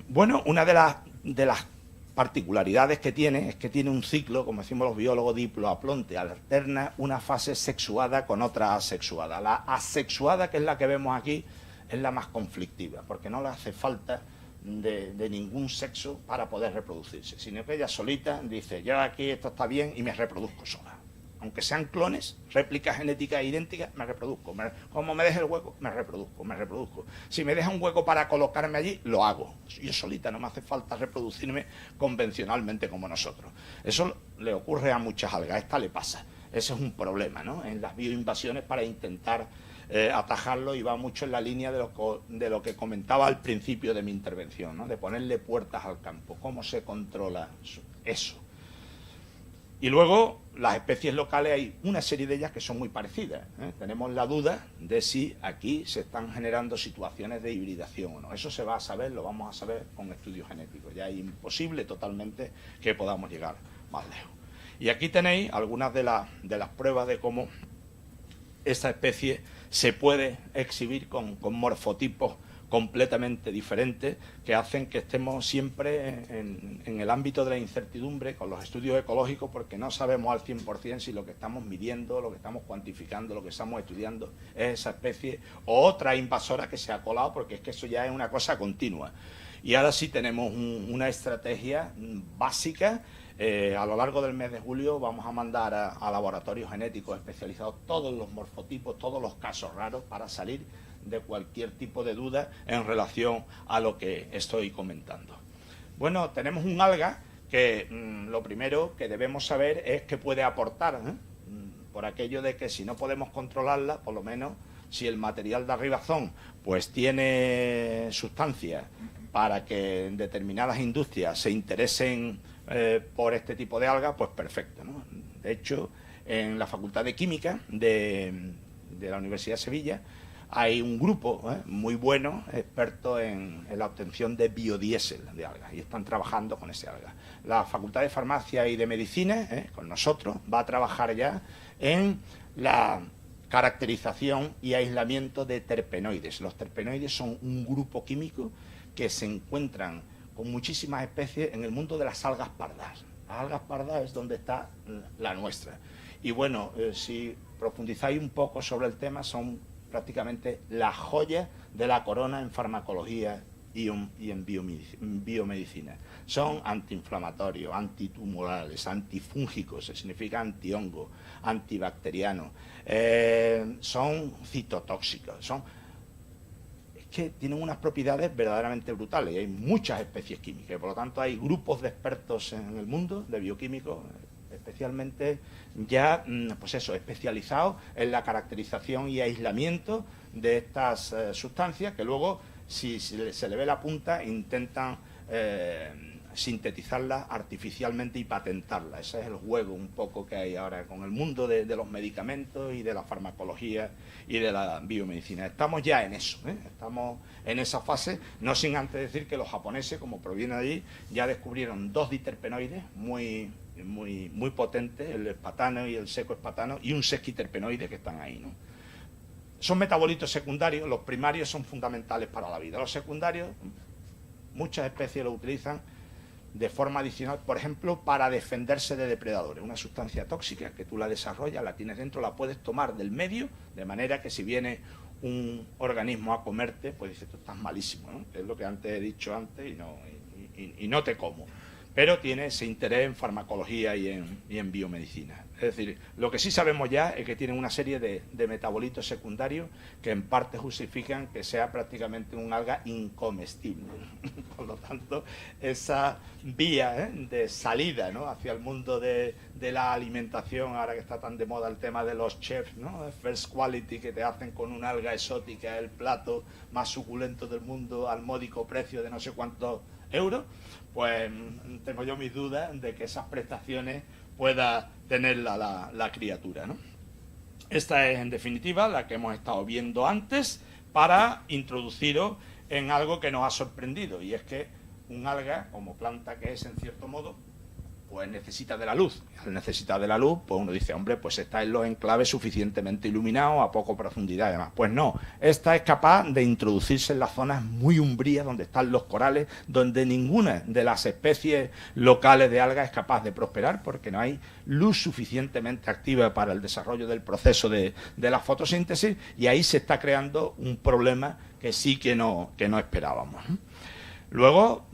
bueno, una de las particularidades que tiene es que tiene un ciclo, como decimos los biólogos, diploaplonte, alterna una fase sexuada con otra asexuada. La asexuada, que es la que vemos aquí, es la más conflictiva, porque no le hace falta de ningún sexo para poder reproducirse, sino que ella solita dice, yo aquí esto está bien y me reproduzco sola. Aunque sean clones, réplicas genéticas idénticas, me reproduzco. Como me deje el hueco, me reproduzco. Si me deja un hueco para colocarme allí, lo hago. Yo solita, no me hace falta reproducirme convencionalmente como nosotros. Eso le ocurre a muchas algas, a esta le pasa. Ese es un problema, ¿no? En las bioinvasiones, para intentar atajarlo, y va mucho en la línea de lo que comentaba al principio de mi intervención, ¿no? De ponerle puertas al campo. ¿Cómo se controla eso? Y luego, las especies locales, hay una serie de ellas que son muy parecidas, ¿eh? Tenemos la duda de si aquí se están generando situaciones de hibridación o no. Eso se va a saber, lo vamos a saber con estudios genéticos. Ya es imposible totalmente que podamos llegar más lejos. Y aquí tenéis algunas de las pruebas de cómo esta especie se puede exhibir con morfotipos completamente diferentes que hacen que estemos siempre en el ámbito de la incertidumbre con los estudios ecológicos, porque no sabemos al 100% si lo que estamos midiendo, lo que estamos cuantificando, lo que estamos estudiando es esa especie o otra invasora que se ha colado, porque es que eso ya es una cosa continua. Y ahora sí tenemos una estrategia básica. A lo largo del mes de julio vamos a mandar a laboratorios genéticos especializados todos los morfotipos, todos los casos raros, para salir de cualquier tipo de duda en relación a lo que estoy comentando. Bueno, tenemos un alga que lo primero que debemos saber es que puede aportar, por aquello de que si no podemos controlarla, por lo menos si el material de arribazón pues tiene sustancias para que en determinadas industrias se interesen por este tipo de algas, pues perfecto, ¿no? De hecho, en la Facultad de Química de la Universidad de Sevilla hay un grupo muy bueno, experto en la obtención de biodiesel de algas, y están trabajando con ese alga. La Facultad de Farmacia y de Medicina, con nosotros, va a trabajar ya en la caracterización y aislamiento de terpenoides. Los terpenoides son un grupo químico que se encuentran con muchísimas especies en el mundo de las algas pardas. Las algas pardas es donde está la nuestra. Y bueno, si profundizáis un poco sobre el tema, son prácticamente las joyas de la corona en farmacología y en biomedicina. Son antiinflamatorios, antitumorales, antifúngicos, que significa antihongo, antibacterianos, son citotóxicos, que tienen unas propiedades verdaderamente brutales. Hay muchas especies químicas, por lo tanto hay grupos de expertos en el mundo, de bioquímicos, especialmente ya, pues eso, especializados en la caracterización y aislamiento de estas sustancias, que luego, si se le ve la punta, intentan sintetizarlas artificialmente y patentarlas. Ese es el juego un poco que hay ahora con el mundo de los medicamentos y de la farmacología y de la biomedicina. Estamos ya en eso, estamos en esa fase, no sin antes decir que los japoneses, como proviene de allí, ya descubrieron 2 diterpenoides muy potentes, el espatano y el secoespatano, y un sesquiterpenoide que están ahí, ¿no? Son metabolitos secundarios, los primarios son fundamentales para la vida. Los secundarios, muchas especies lo utilizan de forma adicional, por ejemplo, para defenderse de depredadores. Una sustancia tóxica que tú la desarrollas, la tienes dentro, la puedes tomar del medio, de manera que si viene un organismo a comerte, pues dices, tú estás malísimo, ¿no? Es lo que antes he dicho antes y no te como. Pero tiene ese interés en farmacología y en biomedicina. Es decir, lo que sí sabemos ya es que tienen una serie de metabolitos secundarios que en parte justifican que sea prácticamente un alga incomestible. Por lo tanto, esa vía de salida, ¿no?, hacia el mundo de la alimentación, ahora que está tan de moda el tema de los chefs, ¿no?, first quality, que te hacen con un alga exótica el plato más suculento del mundo al módico precio de no sé cuántos euros, pues tengo yo mis dudas de que esas prestaciones pueda tener la criatura, ¿no? Esta es, en definitiva, la que hemos estado viendo antes para introduciros en algo que nos ha sorprendido, y es que un alga, como planta que es en cierto modo, pues necesita de la luz. Al necesitar de la luz, pues uno dice, hombre, pues está en los enclaves suficientemente iluminados, a poca profundidad y demás. Pues no, esta es capaz de introducirse en las zonas muy umbrías, donde están los corales, donde ninguna de las especies locales de algas es capaz de prosperar, porque no hay luz suficientemente activa para el desarrollo del proceso de la fotosíntesis, y ahí se está creando un problema que sí que no esperábamos. Luego,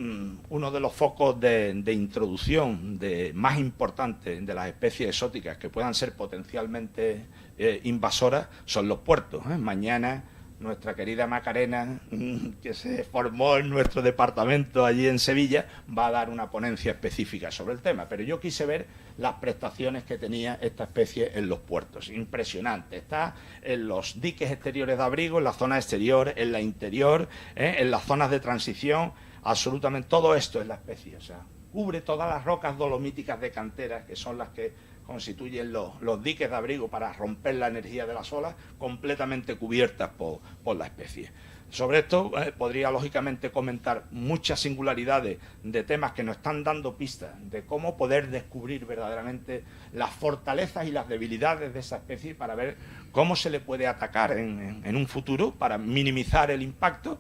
uno de los focos de introducción más importantes de las especies exóticas que puedan ser potencialmente invasoras son los puertos. Mañana nuestra querida Macarena, que se formó en nuestro departamento allí en Sevilla, va a dar una ponencia específica sobre el tema. Pero yo quise ver las prestaciones que tenía esta especie en los puertos. Impresionante. Está en los diques exteriores de abrigo, en la zona exterior, en la interior, en las zonas de transición. Absolutamente todo esto es la especie. O sea, cubre todas las rocas dolomíticas de cantera, que son las que constituyen los diques de abrigo para romper la energía de las olas, completamente cubiertas por la especie. Sobre esto podría lógicamente comentar muchas singularidades de temas que nos están dando pistas de cómo poder descubrir verdaderamente las fortalezas y las debilidades de esa especie para ver cómo se le puede atacar en un futuro para minimizar el impacto.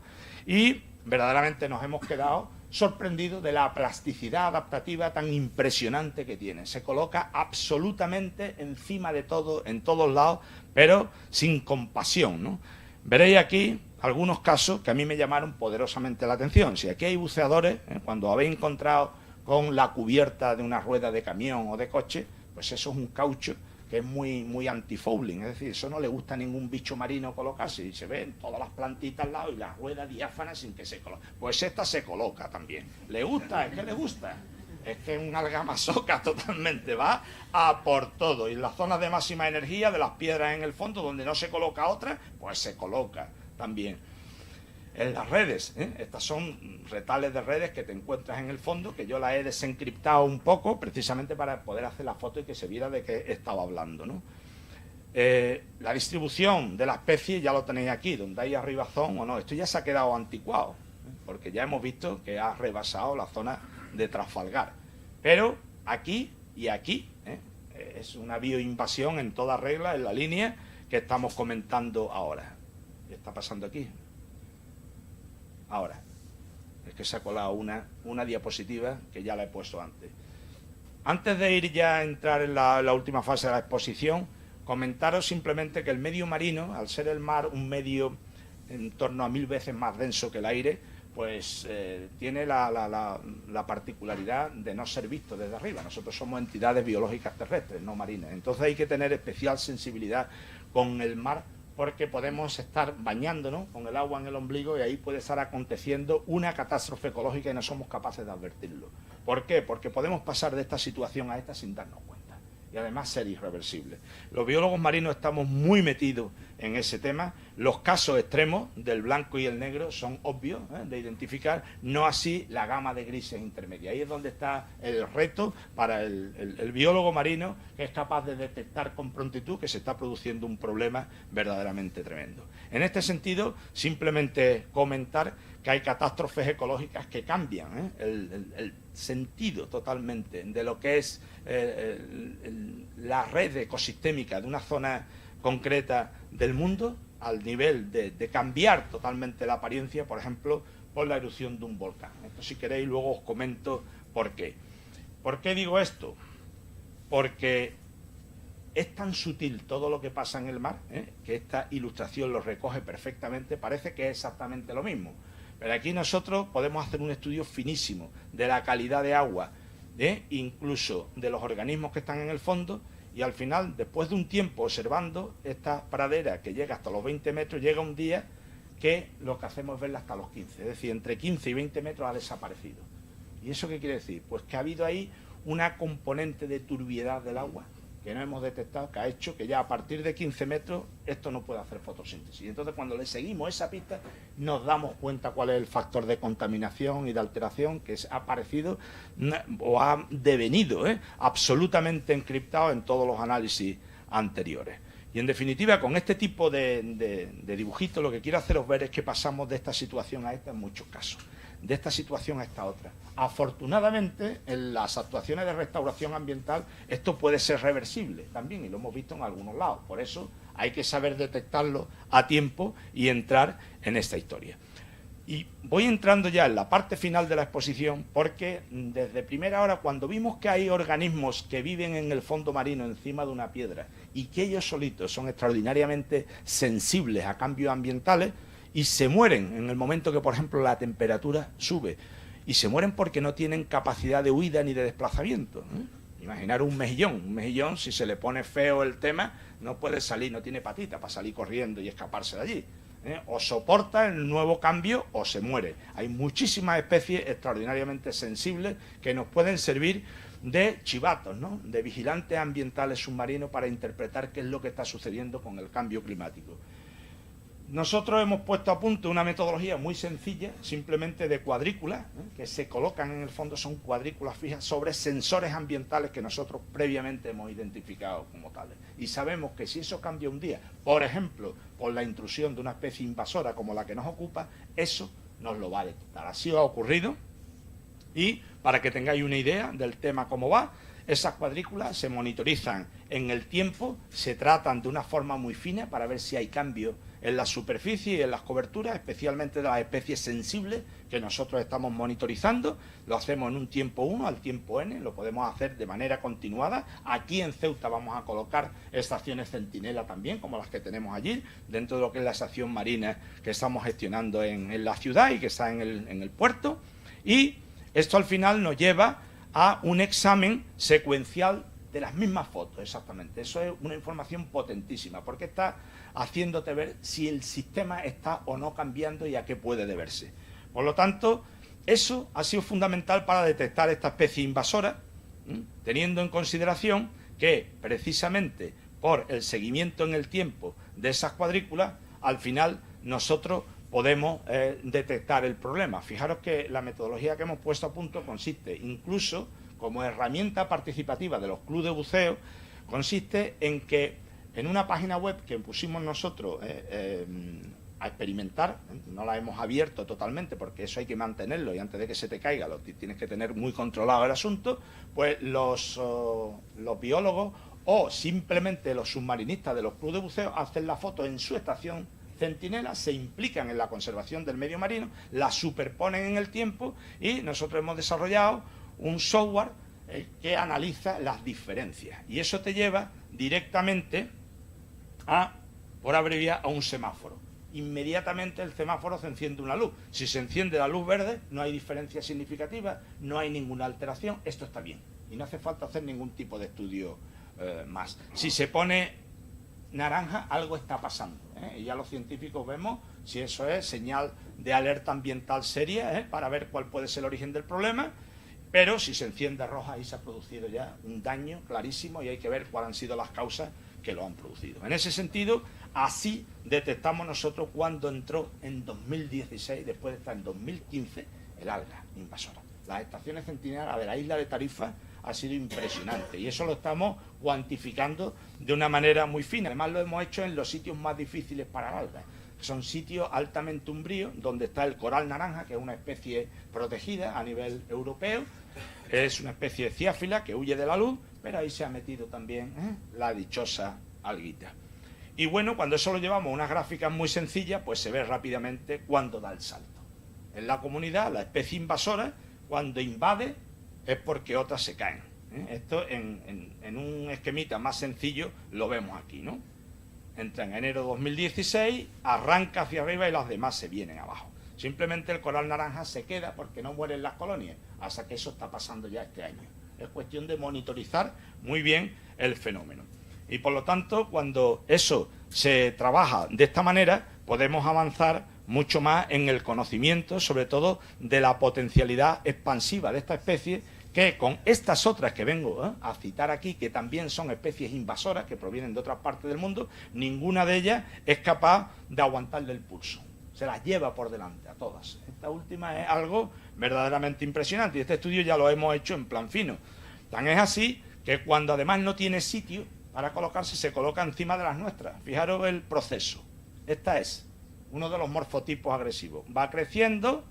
y verdaderamente nos hemos quedado sorprendidos de la plasticidad adaptativa tan impresionante que tiene. Se coloca absolutamente encima de todo, en todos lados, pero sin compasión, ¿no? Veréis aquí algunos casos que a mí me llamaron poderosamente la atención. Si aquí hay buceadores, cuando habéis encontrado con la cubierta de una rueda de camión o de coche, pues eso es un caucho que es muy anti-fouling, es decir, eso no le gusta a ningún bicho marino colocarse, y se ven todas las plantitas al lado y la rueda diáfana sin que se coloque. Pues esta se coloca también. ¿Le gusta? ¿Es que le gusta? Es que es una algamasoca totalmente, va a por todo. Y en las zonas de máxima energía, de las piedras en el fondo, donde no se coloca otra, pues se coloca también. En las redes, estas son retales de redes que te encuentras en el fondo, que yo las he desencriptado un poco, precisamente para poder hacer la foto y que se viera de qué estaba hablando, ¿no? La distribución de la especie ya lo tenéis aquí, donde hay arribazón o no. Esto ya se ha quedado anticuado, porque ya hemos visto que ha rebasado la zona de Trafalgar. Pero aquí y aquí, es una bioinvasión en toda regla, en la línea que estamos comentando ahora. ¿Qué está pasando aquí? Ahora, es que se ha colado una diapositiva que ya la he puesto antes. Antes de ir ya a entrar en la última fase de la exposición, comentaros simplemente que el medio marino, al ser el mar un medio en torno a 1000 veces más denso que el aire, pues tiene la particularidad de no ser visto desde arriba. Nosotros somos entidades biológicas terrestres, no marinas. Entonces hay que tener especial sensibilidad con el mar, porque podemos estar bañándonos con el agua en el ombligo y ahí puede estar aconteciendo una catástrofe ecológica y no somos capaces de advertirlo. ¿Por qué? Porque podemos pasar de esta situación a esta sin darnos cuenta y además ser irreversible. Los biólogos marinos estamos muy metidos en ese tema. Los casos extremos del blanco y el negro son obvios de identificar, no así la gama de grises intermedia. Ahí es donde está el reto para el biólogo marino, que es capaz de detectar con prontitud que se está produciendo un problema verdaderamente tremendo. En este sentido, simplemente comentar que hay catástrofes ecológicas que cambian el sentido totalmente de lo que es la red ecosistémica de una zona concreta del mundo, al nivel de cambiar totalmente la apariencia, por ejemplo, por la erupción de un volcán. Esto, si queréis, luego os comento por qué. ¿Por qué digo esto? Porque es tan sutil todo lo que pasa en el mar, que esta ilustración lo recoge perfectamente, parece que es exactamente lo mismo. Pero aquí nosotros podemos hacer un estudio finísimo de la calidad de agua, incluso de los organismos que están en el fondo, y al final, después de un tiempo observando esta pradera que llega hasta los 20 metros, llega un día que lo que hacemos es verla hasta los 15, es decir, entre 15 y 20 metros ha desaparecido. ¿Y eso qué quiere decir? Pues que ha habido ahí una componente de turbiedad del agua que no hemos detectado, que ha hecho que ya a partir de 15 metros esto no puede hacer fotosíntesis. Y entonces cuando le seguimos esa pista nos damos cuenta cuál es el factor de contaminación y de alteración que ha aparecido o ha devenido absolutamente encriptado en todos los análisis anteriores. Y en definitiva, con este tipo de dibujitos, lo que quiero haceros ver es que pasamos de esta situación a esta en muchos casos, de esta situación a esta otra. Afortunadamente, en las actuaciones de restauración ambiental, esto puede ser reversible también, y lo hemos visto en algunos lados. Por eso hay que saber detectarlo a tiempo y entrar en esta historia. Y voy entrando ya en la parte final de la exposición, porque desde primera hora, cuando vimos que hay organismos que viven en el fondo marino encima de una piedra y que ellos solitos son extraordinariamente sensibles a cambios ambientales y se mueren en el momento que, por ejemplo, la temperatura sube, y se mueren porque no tienen capacidad de huida ni de desplazamiento. Imaginar un mejillón, si se le pone feo el tema, no puede salir, no tiene patita para salir corriendo y escaparse de allí. O soporta el nuevo cambio o se muere. Hay muchísimas especies extraordinariamente sensibles que nos pueden servir de chivatos, ¿no?, de vigilantes ambientales submarinos para interpretar qué es lo que está sucediendo con el cambio climático. Nosotros hemos puesto a punto una metodología muy sencilla, simplemente de cuadrículas, que se colocan en el fondo, son cuadrículas fijas sobre sensores ambientales que nosotros previamente hemos identificado como tales. Y sabemos que si eso cambia un día, por ejemplo, por la intrusión de una especie invasora como la que nos ocupa, eso nos lo va a detectar. Así ha ocurrido, y para que tengáis una idea del tema cómo va, esas cuadrículas se monitorizan en el tiempo, se tratan de una forma muy fina para ver si hay cambios en la superficie y en las coberturas, especialmente de las especies sensibles que nosotros estamos monitorizando. Lo hacemos en un tiempo 1 al tiempo n, lo podemos hacer de manera continuada. Aquí en Ceuta vamos a colocar estaciones centinela también, como las que tenemos allí, dentro de lo que es la estación marina que estamos gestionando en la ciudad y que está en el puerto. Y esto al final nos lleva a un examen secuencial de las mismas fotos, exactamente. Eso es una información potentísima, porque está haciéndote ver si el sistema está o no cambiando y a qué puede deberse. Por lo tanto, eso ha sido fundamental para detectar esta especie invasora, teniendo en consideración que, precisamente por el seguimiento en el tiempo de esas cuadrículas, al final nosotros podemos detectar el problema. Fijaros que la metodología que hemos puesto a punto consiste, incluso como herramienta participativa de los clubes de buceo, consiste en que en una página web que pusimos nosotros a experimentar, no la hemos abierto totalmente porque eso hay que mantenerlo y antes de que se te caiga tienes que tener muy controlado el asunto, pues los biólogos o simplemente los submarinistas de los clubes de buceo hacen la foto en su estación centinela, se implican en la conservación del medio marino, la superponen en el tiempo y nosotros hemos desarrollado un software que analiza las diferencias. Y eso te lleva directamente por abreviar, a un semáforo. Inmediatamente el semáforo se enciende una luz. Si se enciende la luz verde, no hay diferencia significativa, no hay ninguna alteración, esto está bien. Y no hace falta hacer ningún tipo de estudio más. Si se pone naranja, algo está pasando, y ya los científicos vemos si eso es señal de alerta ambiental seria, para ver cuál puede ser el origen del problema. Pero si se enciende roja, ahí se ha producido ya un daño clarísimo y hay que ver cuáles han sido las causas que lo han producido. En ese sentido, así detectamos nosotros cuando entró en 2016, después de estar en 2015, el alga invasora. Las estaciones centinela de la isla de Tarifa ha sido impresionante y eso lo estamos cuantificando de una manera muy fina. Además lo hemos hecho en los sitios más difíciles para el alga. Son sitios altamente umbríos, donde está el coral naranja, que es una especie protegida a nivel europeo. Es una especie de ciáfila que huye de la luz, pero ahí se ha metido también la dichosa alguita. Y bueno, cuando eso lo llevamos a unas gráficas muy sencillas, pues se ve rápidamente cuándo da el salto. En la comunidad, la especie invasora, cuando invade, es porque otras se caen. Esto en un esquemita más sencillo lo vemos aquí, ¿no? Entra en enero de 2016, arranca hacia arriba y las demás se vienen abajo. Simplemente el coral naranja se queda porque no mueren las colonias, hasta que eso está pasando ya este año. Es cuestión de monitorizar muy bien el fenómeno. Y por lo tanto, cuando eso se trabaja de esta manera, podemos avanzar mucho más en el conocimiento, sobre todo de la potencialidad expansiva de esta especie, que con estas otras que vengo a citar aquí, que también son especies invasoras, que provienen de otras partes del mundo, ninguna de ellas es capaz de aguantarle el pulso. Se las lleva por delante a todas. Esta última es algo verdaderamente impresionante y este estudio ya lo hemos hecho en plan fino. Tan es así que cuando además no tiene sitio para colocarse, se coloca encima de las nuestras. Fijaros el proceso. Esta es uno de los morfotipos agresivos. Va creciendo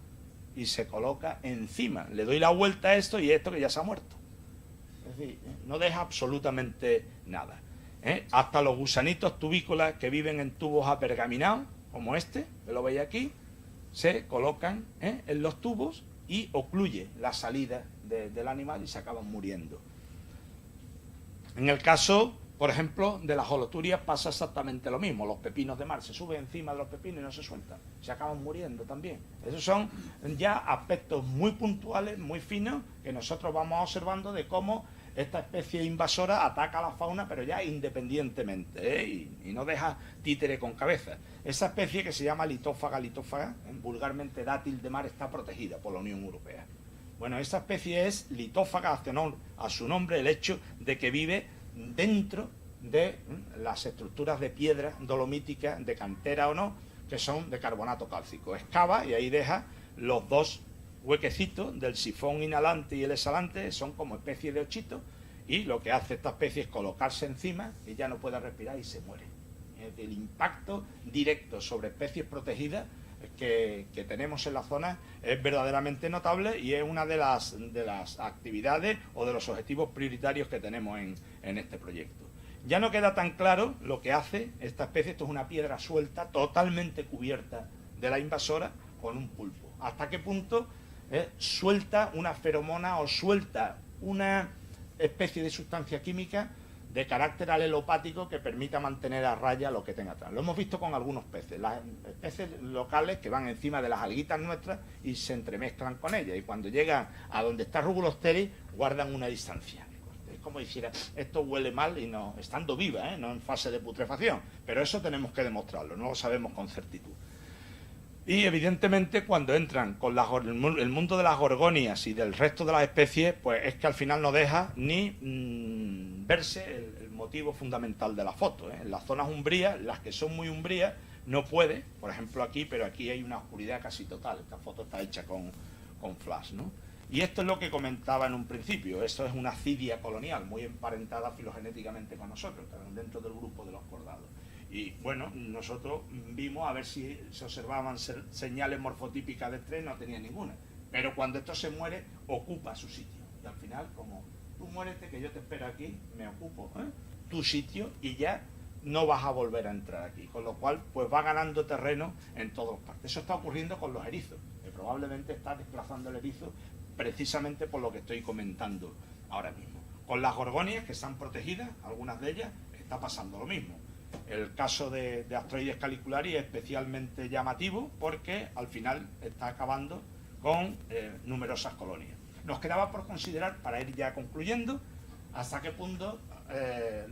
y se coloca encima. Le doy la vuelta a esto y esto que ya se ha muerto. Es decir, no deja absolutamente nada. Hasta los gusanitos tubícolas que viven en tubos apergaminados, como este, que lo veis aquí, se colocan en los tubos y ocluye la salida del animal y se acaban muriendo. En el caso, por ejemplo, de las holoturias pasa exactamente lo mismo. Los pepinos de mar se suben encima de los pepinos y no se sueltan. Se acaban muriendo también. Esos son ya aspectos muy puntuales, muy finos, que nosotros vamos observando de cómo esta especie invasora ataca a la fauna, pero ya independientemente, y no deja títere con cabeza. Esa especie, que se llama litófaga, vulgarmente dátil de mar, está protegida por la Unión Europea. Bueno, esta especie es litófaga, hace honor a su nombre el hecho de que vive dentro de las estructuras de piedra dolomítica, de cantera o no, que son de carbonato cálcico. Excava y ahí deja los dos huequecitos del sifón inhalante y el exhalante, son como especies de ochitos, y lo que hace esta especie es colocarse encima y ya no puede respirar y se muere. El impacto directo sobre especies protegidas que tenemos en la zona es verdaderamente notable y es una de las actividades o de los objetivos prioritarios que tenemos en este proyecto. Ya no queda tan claro lo que hace esta especie. Esto es una piedra suelta, totalmente cubierta de la invasora, con un pulpo. ¿Hasta qué punto suelta una feromona o suelta una especie de sustancia química de carácter alelopático que permita mantener a raya lo que tenga atrás? Lo hemos visto con algunos peces, las especies locales que van encima de las alguitas nuestras y se entremezclan con ellas, y cuando llegan a donde está Rubulosteris guardan una distancia. Es como dijera, esto huele mal y no, estando viva, no en fase de putrefacción, pero eso tenemos que demostrarlo, no lo sabemos con certitud. Y evidentemente cuando entran con el mundo de las gorgonias y del resto de las especies, pues es que al final no deja ni verse el motivo fundamental de la foto. En las zonas umbrías, las que son muy umbrías, no puede, por ejemplo aquí, pero aquí hay una oscuridad casi total. Esta foto está hecha con flash, ¿no? Y esto es lo que comentaba en un principio. Esto es una cidia colonial, muy emparentada filogenéticamente con nosotros, dentro del grupo de los cordados. Y bueno, nosotros vimos a ver si se observaban señales morfotípicas de estrés, no tenía ninguna. Pero cuando esto se muere, ocupa su sitio. Y al final, como tú muérete, que yo te espero aquí, me ocupo tu sitio y ya no vas a volver a entrar aquí. Con lo cual, pues va ganando terreno en todas partes. Eso está ocurriendo con los erizos, que probablemente está desplazando el erizo precisamente por lo que estoy comentando ahora mismo. Con las gorgonias, que están protegidas, algunas de ellas, está pasando lo mismo. El caso de Astroides calicularis es especialmente llamativo porque al final está acabando con numerosas colonias. Nos quedaba por considerar, para ir ya concluyendo, hasta qué punto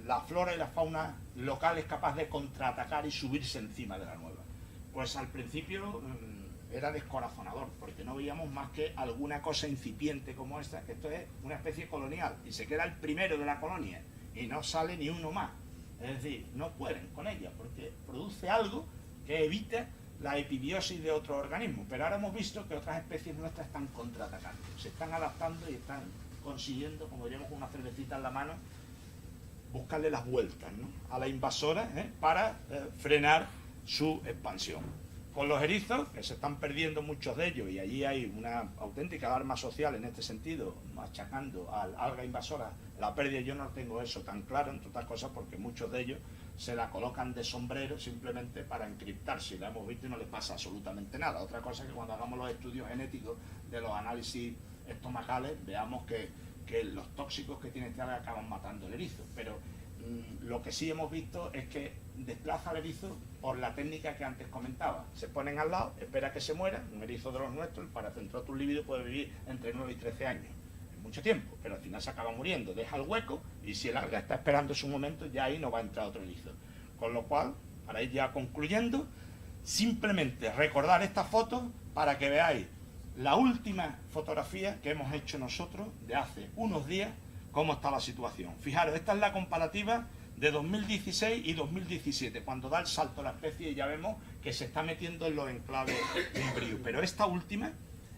la flora y la fauna local es capaz de contraatacar y subirse encima de la nueva. Pues al principio era descorazonador, porque no veíamos más que alguna cosa incipiente como esta, que esto es una especie colonial, y se queda el primero de la colonia, y no sale ni uno más. Es decir, no pueden con ella, porque produce algo que evita la epibiosis de otros organismos. Pero ahora hemos visto que otras especies nuestras están contraatacando, se están adaptando y están consiguiendo, como llevamos una cervecita en la mano, buscarle las vueltas, ¿no?, a la invasora para frenar su expansión. Con los erizos, que se están perdiendo muchos de ellos, y allí hay una auténtica alarma social en este sentido, machacando al alga invasora la pérdida. Yo no tengo eso tan claro, entre otras cosas, porque muchos de ellos se la colocan de sombrero simplemente para encriptarse, y la hemos visto y no les pasa absolutamente nada. Otra cosa es que cuando hagamos los estudios genéticos de los análisis estomacales, veamos que los tóxicos que tiene este alga acaban matando el erizo. Pero lo que sí hemos visto es que desplaza al erizo por la técnica que antes comentaba. Se ponen al lado, espera que se muera. Un erizo de los nuestros, el Paracentrotus lívido, puede vivir entre 9 y 13 años. Es mucho tiempo, pero al final se acaba muriendo. Deja el hueco y si el alga está esperando su momento, ya ahí no va a entrar otro erizo. Con lo cual, para ir ya concluyendo, simplemente recordar estas fotos para que veáis la última fotografía que hemos hecho nosotros de hace unos días, cómo está la situación. Fijaros, esta es la comparativa de 2016 y 2017, cuando da el salto la especie y ya vemos que se está metiendo en los enclaves umbríos. Pero esta última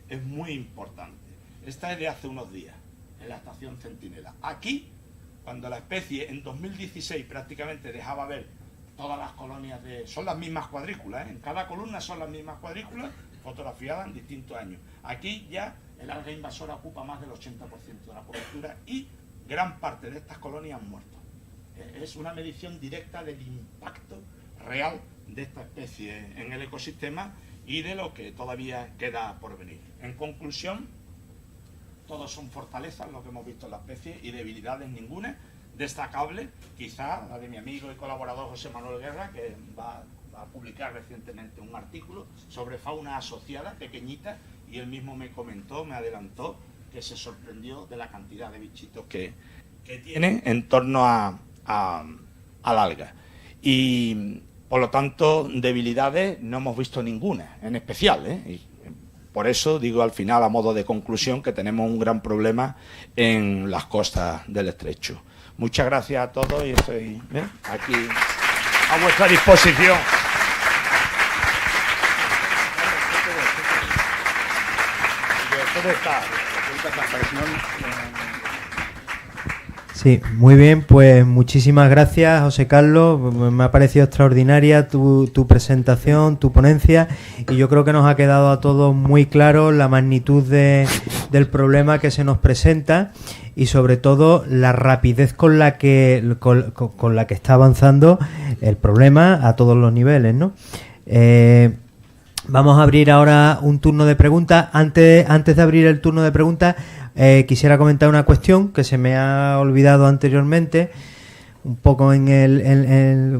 es muy importante. Esta es de hace unos días, en la estación Centinela. Aquí, cuando la especie en 2016 prácticamente dejaba ver todas las colonias son las mismas cuadrículas, en cada columna son las mismas cuadrículas, fotografiadas en distintos años. Aquí ya el alga invasora ocupa más del 80% de la cobertura y gran parte de estas colonias han muerto. Es una medición directa del impacto real de esta especie en el ecosistema y de lo que todavía queda por venir. En conclusión, todos son fortalezas lo que hemos visto en la especie y debilidades ninguna. Destacable, quizá la de mi amigo y colaborador José Manuel Guerra, que va a publicar recientemente un artículo sobre fauna asociada, pequeñita, y él mismo me comentó, me adelantó, que se sorprendió de la cantidad de bichitos que tiene en torno al alga. Y por lo tanto, debilidades no hemos visto ninguna, en especial, Y por eso digo al final, a modo de conclusión, que tenemos un gran problema en las costas del estrecho. Muchas gracias a todos y estoy aquí a vuestra disposición. Sí, Sí, muy bien, pues muchísimas gracias, José Carlos. Me ha parecido extraordinaria tu presentación, tu ponencia, y yo creo que nos ha quedado a todos muy claro la magnitud del problema que se nos presenta y sobre todo la rapidez con la que está avanzando el problema a todos los niveles, ¿no? Vamos a abrir ahora un turno de preguntas. Antes de abrir el turno de preguntas, quisiera comentar una cuestión que se me ha olvidado anteriormente, un poco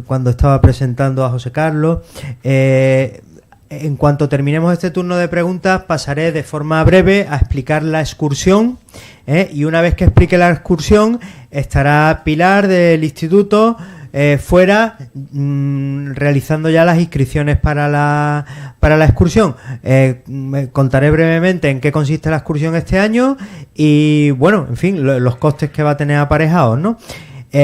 cuando estaba presentando a José Carlos. En cuanto terminemos este turno de preguntas, pasaré de forma breve a explicar la excursión, y una vez que explique la excursión, estará Pilar del instituto fuera realizando ya las inscripciones para la excursión. Contaré brevemente en qué consiste la excursión este año y, bueno, en fin, los costes que va a tener aparejados, ¿no?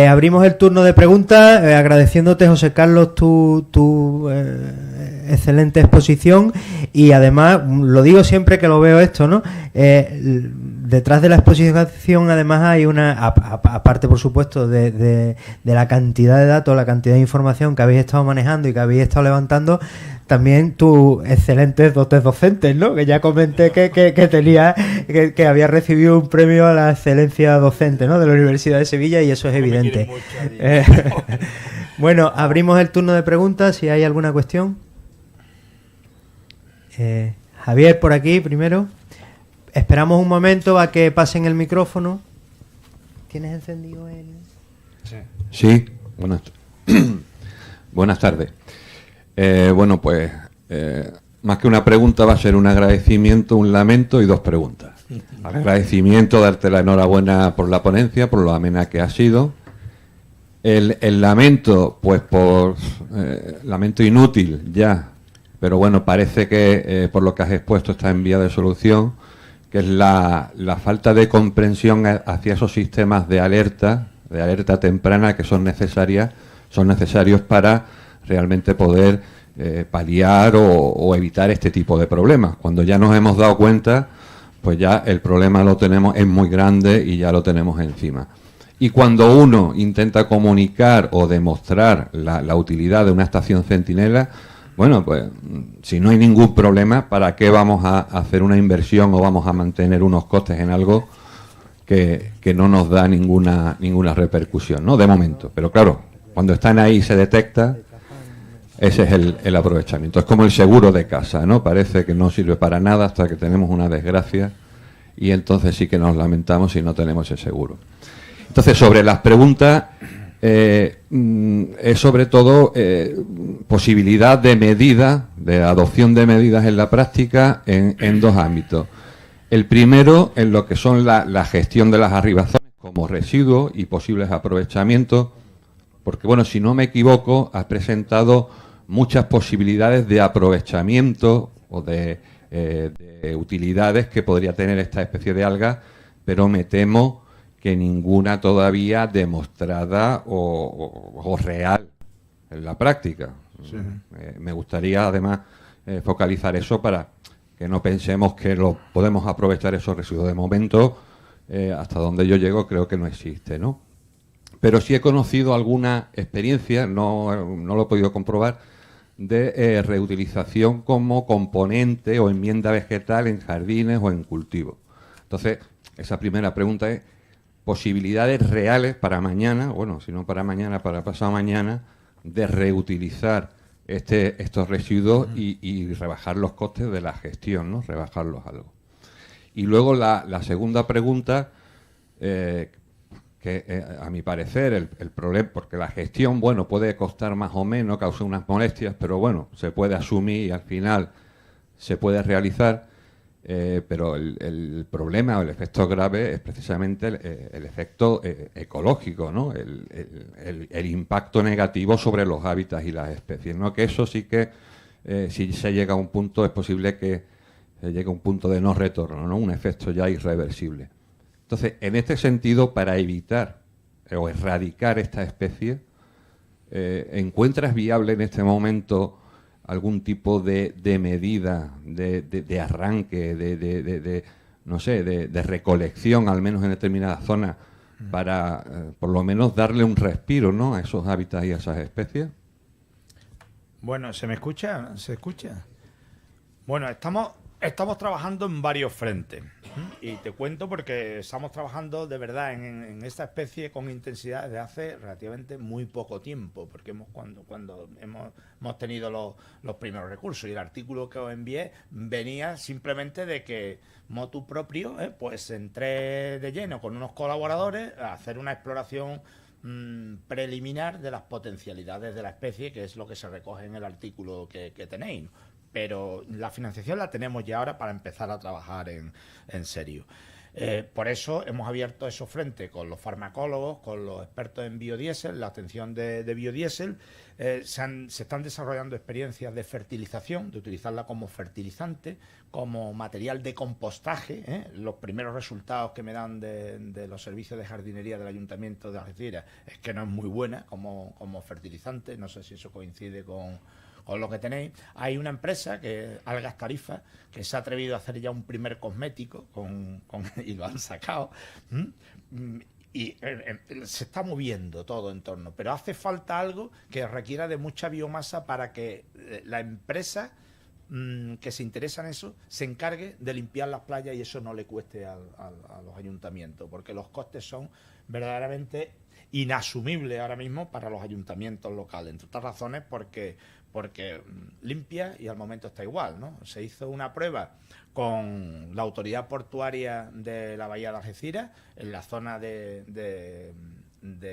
Abrimos el turno de preguntas, agradeciéndote, José Carlos, tu excelente exposición, y además, lo digo siempre que lo veo esto, ¿no? Detrás de la exposición además hay aparte por supuesto de la cantidad de datos, la cantidad de información que habéis estado manejando y que habéis estado levantando, también tus excelentes dotes docentes, ¿no? Que ya comenté que había recibido un premio a la excelencia docente, ¿no? De la Universidad de Sevilla, y eso es evidente. Bueno, abrimos el turno de preguntas, si hay alguna cuestión. Javier, por aquí primero. Esperamos un momento a que pasen el micrófono. ¿Tienes encendido el...? Sí, buenas tardes. Bueno, pues más que una pregunta va a ser un agradecimiento, un lamento y dos preguntas. Agradecimiento, darte la enhorabuena por la ponencia, por lo amena que ha sido. El lamento, pues por lamento inútil ya, pero bueno, parece que por lo que has expuesto está en vía de solución, que es la falta de comprensión hacia esos sistemas de alerta temprana que son necesarios para realmente poder paliar o evitar este tipo de problemas. Cuando ya nos hemos dado cuenta, pues ya el problema lo tenemos, es muy grande y ya lo tenemos encima. Y cuando uno intenta comunicar o demostrar la utilidad de una estación centinela, bueno, pues si no hay ningún problema, ¿para qué vamos a hacer una inversión o vamos a mantener unos costes en algo que no nos da ninguna repercusión, ¿no? De momento. Pero claro, cuando están ahí y se detecta, ese es el aprovechamiento. Es como el seguro de casa, ¿no? Parece que no sirve para nada hasta que tenemos una desgracia y entonces sí que nos lamentamos si no tenemos ese seguro. Entonces, sobre las preguntas, es sobre todo posibilidad de medida, de adopción de medidas en la práctica en dos ámbitos. El primero, en lo que son la gestión de las arribaciones como residuos y posibles aprovechamientos, porque, bueno, si no me equivoco, has presentado muchas posibilidades de aprovechamiento o de utilidades que podría tener esta especie de alga, pero me temo que ninguna todavía demostrada o real en la práctica. Sí. Me gustaría, además, focalizar eso para que no pensemos que lo podemos aprovechar esos residuos. De momento, hasta donde yo llego, creo que no existe, ¿no? Pero sí he conocido alguna experiencia, no lo he podido comprobar, de reutilización como componente o enmienda vegetal en jardines o en cultivos. Entonces, esa primera pregunta es posibilidades reales para mañana, bueno, si no para mañana, para pasado mañana, de reutilizar estos residuos y rebajar los costes de la gestión, ¿no? Rebajarlos algo. Y luego la segunda pregunta, que a mi parecer el problema, porque la gestión, bueno, puede costar más o menos, causa unas molestias, pero bueno, se puede asumir y al final se puede realizar, pero el problema o el efecto grave es precisamente el efecto ecológico, ¿no? El impacto negativo sobre los hábitats y las especies, ¿no? Que eso sí que, si se llega a un punto, es posible que llegue a un punto de no retorno, ¿no? Un efecto ya irreversible. Entonces, en este sentido, para evitar o erradicar esta especie, ¿encuentras viable en este momento algún tipo de medida, de arranque, no sé, de recolección, al menos en determinadas zonas, para, por lo menos, darle un respiro, ¿no?, a esos hábitats y a esas especies? Bueno, ¿se me escucha? ¿Se escucha? Bueno, estamos trabajando en varios frentes. Y te cuento porque estamos trabajando de verdad en esta especie con intensidad desde hace relativamente muy poco tiempo, porque cuando hemos tenido los primeros recursos. Y el artículo que os envié venía simplemente de que motu propio, pues entré de lleno con unos colaboradores a hacer una exploración preliminar de las potencialidades de la especie, que es lo que se recoge en el artículo que tenéis. Pero la financiación la tenemos ya ahora para empezar a trabajar en serio. Por eso hemos abierto esos frentes con los farmacólogos, con los expertos en biodiesel, la atención de biodiesel. Se están desarrollando experiencias de fertilización, de utilizarla como fertilizante, como material de compostaje. Los primeros resultados que me dan de los servicios de jardinería del Ayuntamiento de Algeciras es que no es muy buena como fertilizante. No sé si eso coincide con lo que tenéis. Hay una empresa, que Algas Tarifa, que se ha atrevido a hacer ya un primer cosmético y lo han sacado. Y se está moviendo todo en torno, pero hace falta algo que requiera de mucha biomasa para que la empresa que se interesa en eso se encargue de limpiar las playas y eso no le cueste a los ayuntamientos, porque los costes son verdaderamente inasumibles ahora mismo para los ayuntamientos locales, entre otras razones porque limpia y al momento está igual, ¿no? Se hizo una prueba con la autoridad portuaria de la Bahía de Algeciras en la zona de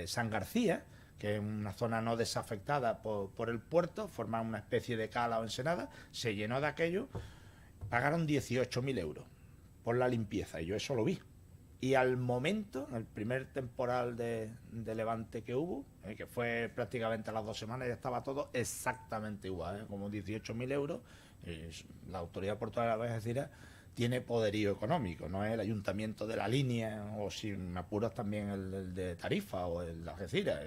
San García, que es una zona no desafectada por el puerto, forma una especie de cala o ensenada, se llenó de aquello, pagaron 18.000 euros por la limpieza, y yo eso lo vi. Y al momento, en el primer temporal de levante que hubo, que fue prácticamente a las 2 semanas, ya estaba todo exactamente igual, como 18.000 euros. La autoridad portuaria de la Bahía de Algeciras tiene poderío económico, no es el ayuntamiento de La Línea, o si me apuras también el de Tarifa o el de Algeciras.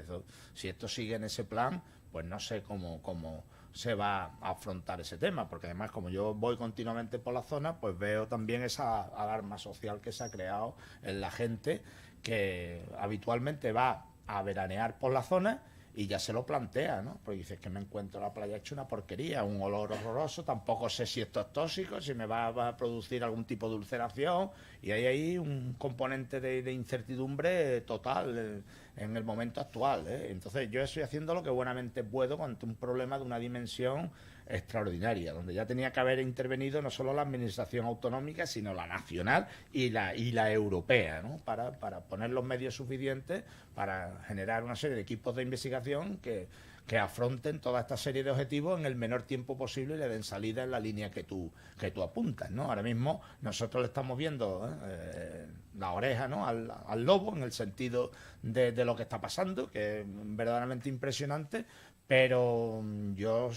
Si esto sigue en ese plan, pues no sé cómo se va a afrontar ese tema, porque además, como yo voy continuamente por la zona, pues veo también esa alarma social que se ha creado en la gente que habitualmente va a veranear por la zona y ya se lo plantea, ¿no? Porque dices que me encuentro la playa hecha una porquería, un olor horroroso, tampoco sé si esto es tóxico, si me va a producir algún tipo de ulceración, y hay ahí un componente de incertidumbre total en el momento actual, ¿eh? Entonces yo estoy haciendo lo que buenamente puedo ante un problema de una dimensión extraordinaria, donde ya tenía que haber intervenido no solo la administración autonómica, sino la nacional y la europea, ¿no? Para poner los medios suficientes para generar una serie de equipos de investigación que afronten toda esta serie de objetivos en el menor tiempo posible y le den salida en la línea que tú apuntas, ¿no? Ahora mismo nosotros le estamos viendo la oreja, ¿no?, al lobo, en el sentido de lo que está pasando, que es verdaderamente impresionante, pero yo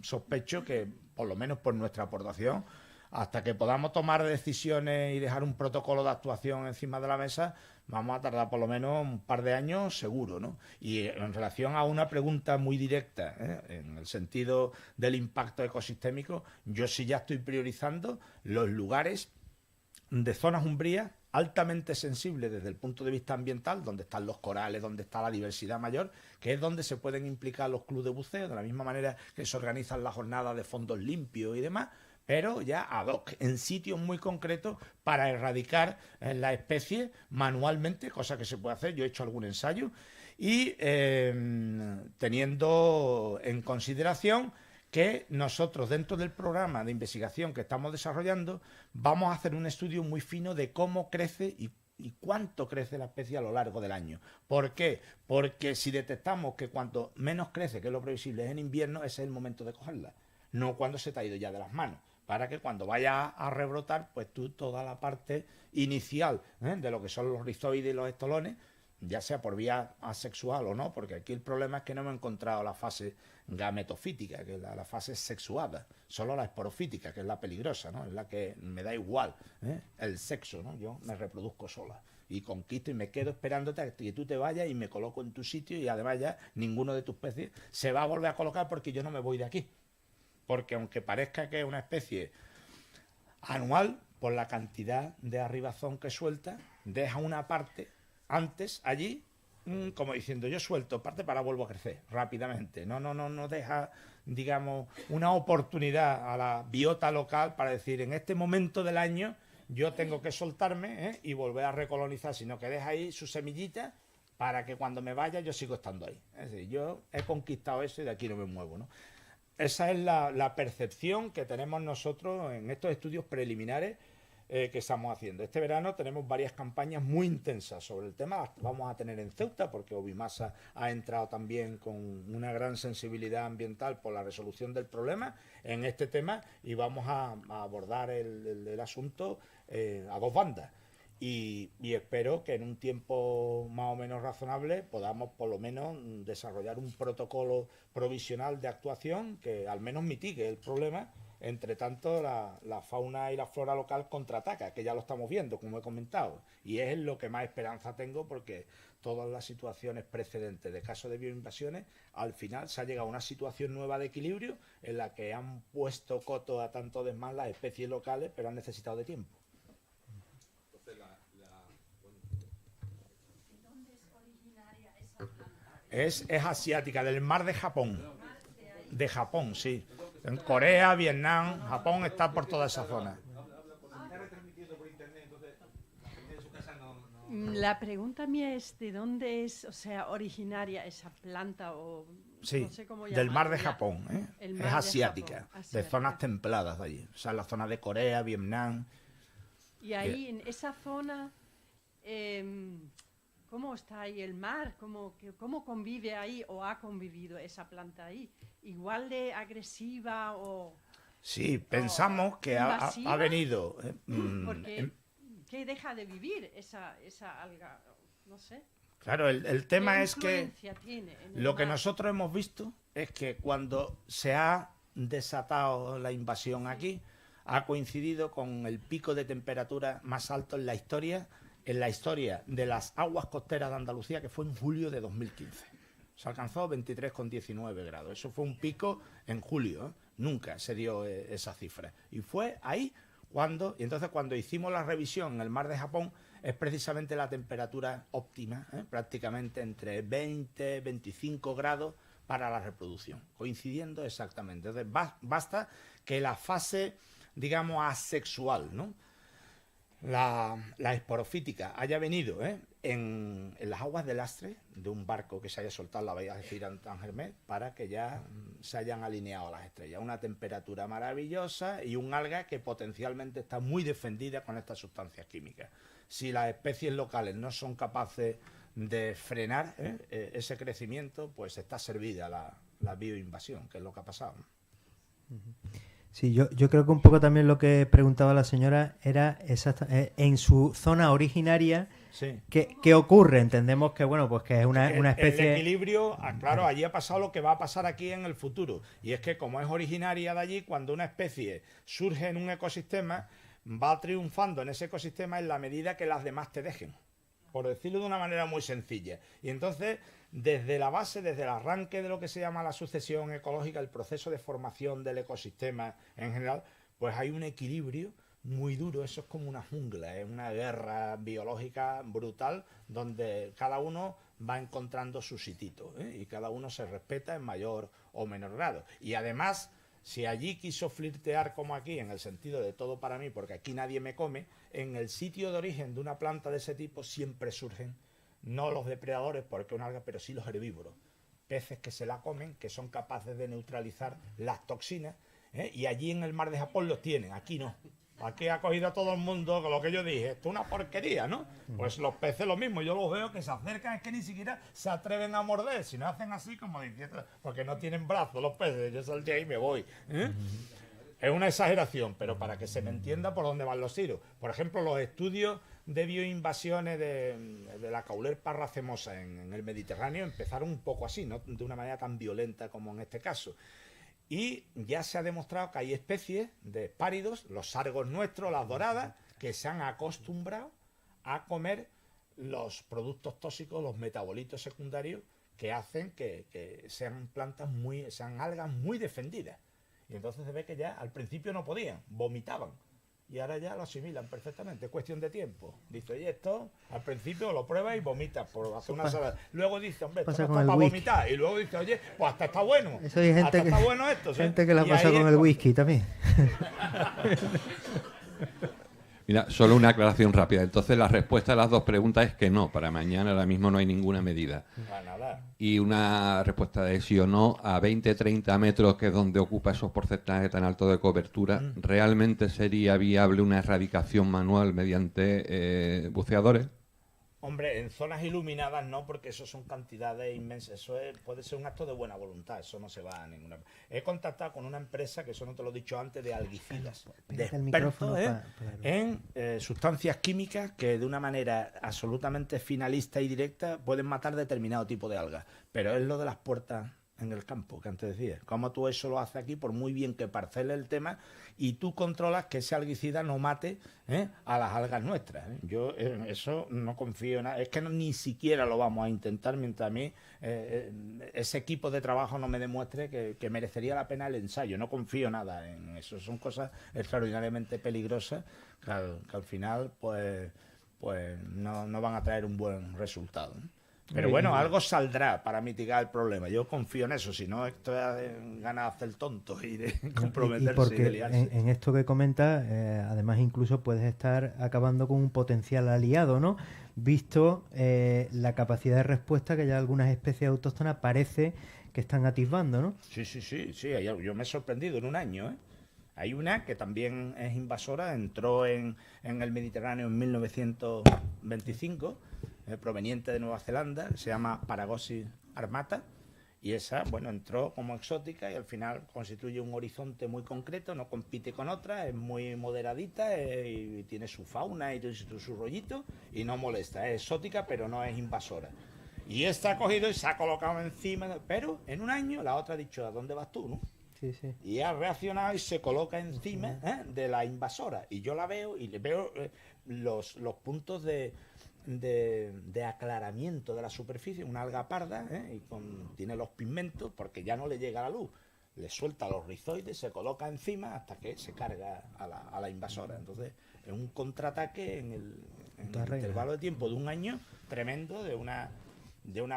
sospecho que, por lo menos por nuestra aportación, hasta que podamos tomar decisiones y dejar un protocolo de actuación encima de la mesa, vamos a tardar por lo menos un par de años seguro, ¿no? Y en relación a una pregunta muy directa, en el sentido del impacto ecosistémico, yo sí ya estoy priorizando los lugares de zonas umbrías altamente sensibles desde el punto de vista ambiental, donde están los corales, donde está la diversidad mayor, que es donde se pueden implicar los clubes de buceo, de la misma manera que se organizan las jornadas de fondos limpios y demás, pero ya ad hoc, en sitios muy concretos, para erradicar la especie manualmente, cosa que se puede hacer. Yo he hecho algún ensayo, y teniendo en consideración que nosotros, dentro del programa de investigación que estamos desarrollando, vamos a hacer un estudio muy fino de cómo crece y cuánto crece la especie a lo largo del año. ¿Por qué? Porque si detectamos que cuanto menos crece, que es lo previsible, es en invierno, ese es el momento de cogerla, no cuando se te ha ido ya de las manos, para que cuando vaya a rebrotar, pues tú toda la parte inicial de lo que son los rizoides y los estolones, ya sea por vía asexual o no, porque aquí el problema es que no hemos encontrado la fase gametofítica, que es la fase sexuada, solo la esporofítica, que es la peligrosa, ¿no? Es la que me da igual, el sexo, ¿no? Yo me reproduzco sola y conquisto y me quedo esperándote a que tú te vayas y me coloco en tu sitio, y además ya ninguno de tus especies se va a volver a colocar porque yo no me voy de aquí. Porque aunque parezca que es una especie anual, por la cantidad de arribazón que suelta, deja una parte antes allí, como diciendo, yo suelto parte para vuelvo a crecer rápidamente. No deja, digamos, una oportunidad a la biota local para decir, en este momento del año yo tengo que soltarme y volver a recolonizar, sino que deja ahí su semillita para que cuando me vaya yo sigo estando ahí. Es decir, yo he conquistado eso y de aquí no me muevo, ¿no? Esa es la percepción que tenemos nosotros en estos estudios preliminares que estamos haciendo. Este verano tenemos varias campañas muy intensas sobre el tema. Las vamos a tener en Ceuta porque Obimasa ha entrado también con una gran sensibilidad ambiental por la resolución del problema en este tema y vamos a abordar el asunto a dos bandas. Y espero que en un tiempo más o menos razonable podamos por lo menos desarrollar un protocolo provisional de actuación que al menos mitigue el problema. Entre tanto, la fauna y la flora local contraataca, que ya lo estamos viendo, como he comentado. Y es lo que más esperanza tengo porque todas las situaciones precedentes de casos de bioinvasiones, al final se ha llegado a una situación nueva de equilibrio en la que han puesto coto a tanto desmán las especies locales, pero han necesitado de tiempo. Es asiática, del mar de Japón. De Japón, sí. En Corea, Vietnam, Japón está por toda esa zona. La pregunta mía es de dónde es, o sea, originaria esa planta o sí, no sé cómo del mar de llamarla. Japón, ¿eh? El Es mar de asiática, Japón, de zonas templadas de allí. O sea, la zona de Corea, Vietnam. Y ahí, en esa zona, ¿cómo está ahí el mar? ¿Cómo convive ahí o ha convivido esa planta ahí? ¿Igual de agresiva o...? Sí, pensamos que ha venido... Porque, ¿qué deja de vivir esa alga? No sé. Claro, el tema es que tiene lo que nosotros hemos visto es que cuando se ha desatado la invasión aquí, ha coincidido con el pico de temperatura más alto en la historia de las aguas costeras de Andalucía, que fue en julio de 2015. Se alcanzó 23,19 grados. Eso fue un pico en julio, ¿eh? Nunca se dio esa cifra. Y fue ahí y entonces cuando hicimos la revisión en el mar de Japón, es precisamente la temperatura óptima, prácticamente entre 20 y 25 grados para la reproducción, coincidiendo exactamente. Entonces basta que la fase, digamos, asexual, ¿no? La esporofítica haya venido en las aguas del lastre de un barco que se haya soltado en la bahía de Girán-Tangermet para que ya se hayan alineado las estrellas. Una temperatura maravillosa y un alga que potencialmente está muy defendida con estas sustancias químicas. Si las especies locales no son capaces de frenar ese crecimiento, pues está servida la bioinvasión, que es lo que ha pasado. Sí, yo creo que un poco también lo que preguntaba la señora era en su zona originaria, sí. ¿qué ocurre? Entendemos que bueno, pues que es una especie... El equilibrio, claro, allí ha pasado lo que va a pasar aquí en el futuro. Y es que como es originaria de allí, cuando una especie surge en un ecosistema, va triunfando en ese ecosistema en la medida que las demás te dejen, por decirlo de una manera muy sencilla. Y entonces, desde la base, desde el arranque de lo que se llama la sucesión ecológica, el proceso de formación del ecosistema en general, pues hay un equilibrio muy duro. Eso es como una jungla, es una guerra biológica brutal donde cada uno va encontrando su sitito, y cada uno se respeta en mayor o menor grado. Y además, si allí quiso flirtear como aquí, en el sentido de todo para mí, porque aquí nadie me come, en el sitio de origen de una planta de ese tipo siempre surgen, no los depredadores, porque es una alga, pero sí los herbívoros. Peces que se la comen, que son capaces de neutralizar las toxinas, y allí en el mar de Japón los tienen, aquí no. Aquí ha cogido a todo el mundo con lo que yo dije, esto es una porquería, ¿no? Pues los peces lo mismo, yo los veo que se acercan, es que ni siquiera se atreven a morder, sino hacen así como diciendo, porque no tienen brazos los peces, yo salté ahí y me voy. Es una exageración, pero para que se me entienda por dónde van los tiros. Por ejemplo, los estudios de bioinvasiones de la Caulerpa racemosa en el Mediterráneo empezaron un poco así, no de una manera tan violenta como en este caso. Y ya se ha demostrado que hay especies de espáridos, los sargos nuestros, las doradas, que se han acostumbrado a comer los productos tóxicos, los metabolitos secundarios, que hacen que sean sean algas muy defendidas. Y entonces se ve que ya al principio no podían, vomitaban. y ahora ya lo asimilan perfectamente, es cuestión de tiempo. Dice, oye, esto al principio lo pruebas y vomitas por hacer una salada. Luego dice, hombre, esto pasa no con está el para whisky. vomitar. Y luego dice, oye, pues hasta está bueno. Eso hay gente hasta que, está bueno esto. ¿sí? gente que la Y pasa ahí con es el cuando- whisky también. Mira, solo una aclaración rápida. Entonces, la respuesta a las dos preguntas es que no. Para mañana ahora mismo no hay ninguna medida. Para nada. Y una respuesta de sí o no, a 20-30 metros, que es donde ocupa esos porcentajes tan altos de cobertura, ¿realmente sería viable una erradicación manual mediante buceadores? Hombre, en zonas iluminadas no, porque eso son cantidades inmensas. Puede ser un acto de buena voluntad, eso no se va a ninguna. He contactado con una empresa, que eso no te lo he dicho antes, de algicidas, de Pégate el expertos micrófono en sustancias químicas que de una manera absolutamente finalista y directa pueden matar determinado tipo de algas. Pero es lo de las puertas en el campo, que antes decía. Como tú eso lo haces aquí, por muy bien que parcele el tema, y tú controlas que ese algicida no mate a las algas nuestras. Yo eso no confío en nada. Es que ni siquiera lo vamos a intentar mientras a mí ese equipo de trabajo no me demuestre que merecería la pena el ensayo. No confío nada en eso. Son cosas extraordinariamente peligrosas que al final pues no van a traer un buen resultado, ¿no? Pero bueno, algo saldrá para mitigar el problema. Yo confío en eso. Si no, esto es ganas de hacer tonto y de comprometerse y porque de liarse. en esto que comentas, además incluso puedes estar acabando con un potencial aliado, ¿no? Visto la capacidad de respuesta que ya algunas especies autóctonas parece que están atisbando, ¿no? Sí. Yo me he sorprendido en un año, ¿eh? Hay una que también es invasora, entró en el Mediterráneo en 1925, proveniente de Nueva Zelanda, se llama Paragosis armata, y esa, bueno, entró como exótica y al final constituye un horizonte muy concreto, no compite con otras, es muy moderadita y tiene su fauna y su rollito y no molesta, es exótica pero no es invasora. Y esta ha cogido y se ha colocado encima, pero en un año la otra ha dicho, ¿a dónde vas tú, no? Sí, sí. Y ha reaccionado y se coloca encima de la invasora. Y yo la veo y le veo los puntos de aclaramiento de la superficie, una alga parda, y tiene los pigmentos porque ya no le llega la luz. Le suelta los rizoides, se coloca encima hasta que se carga a la invasora. Entonces, es un contraataque en el intervalo de tiempo de un año tremendo de una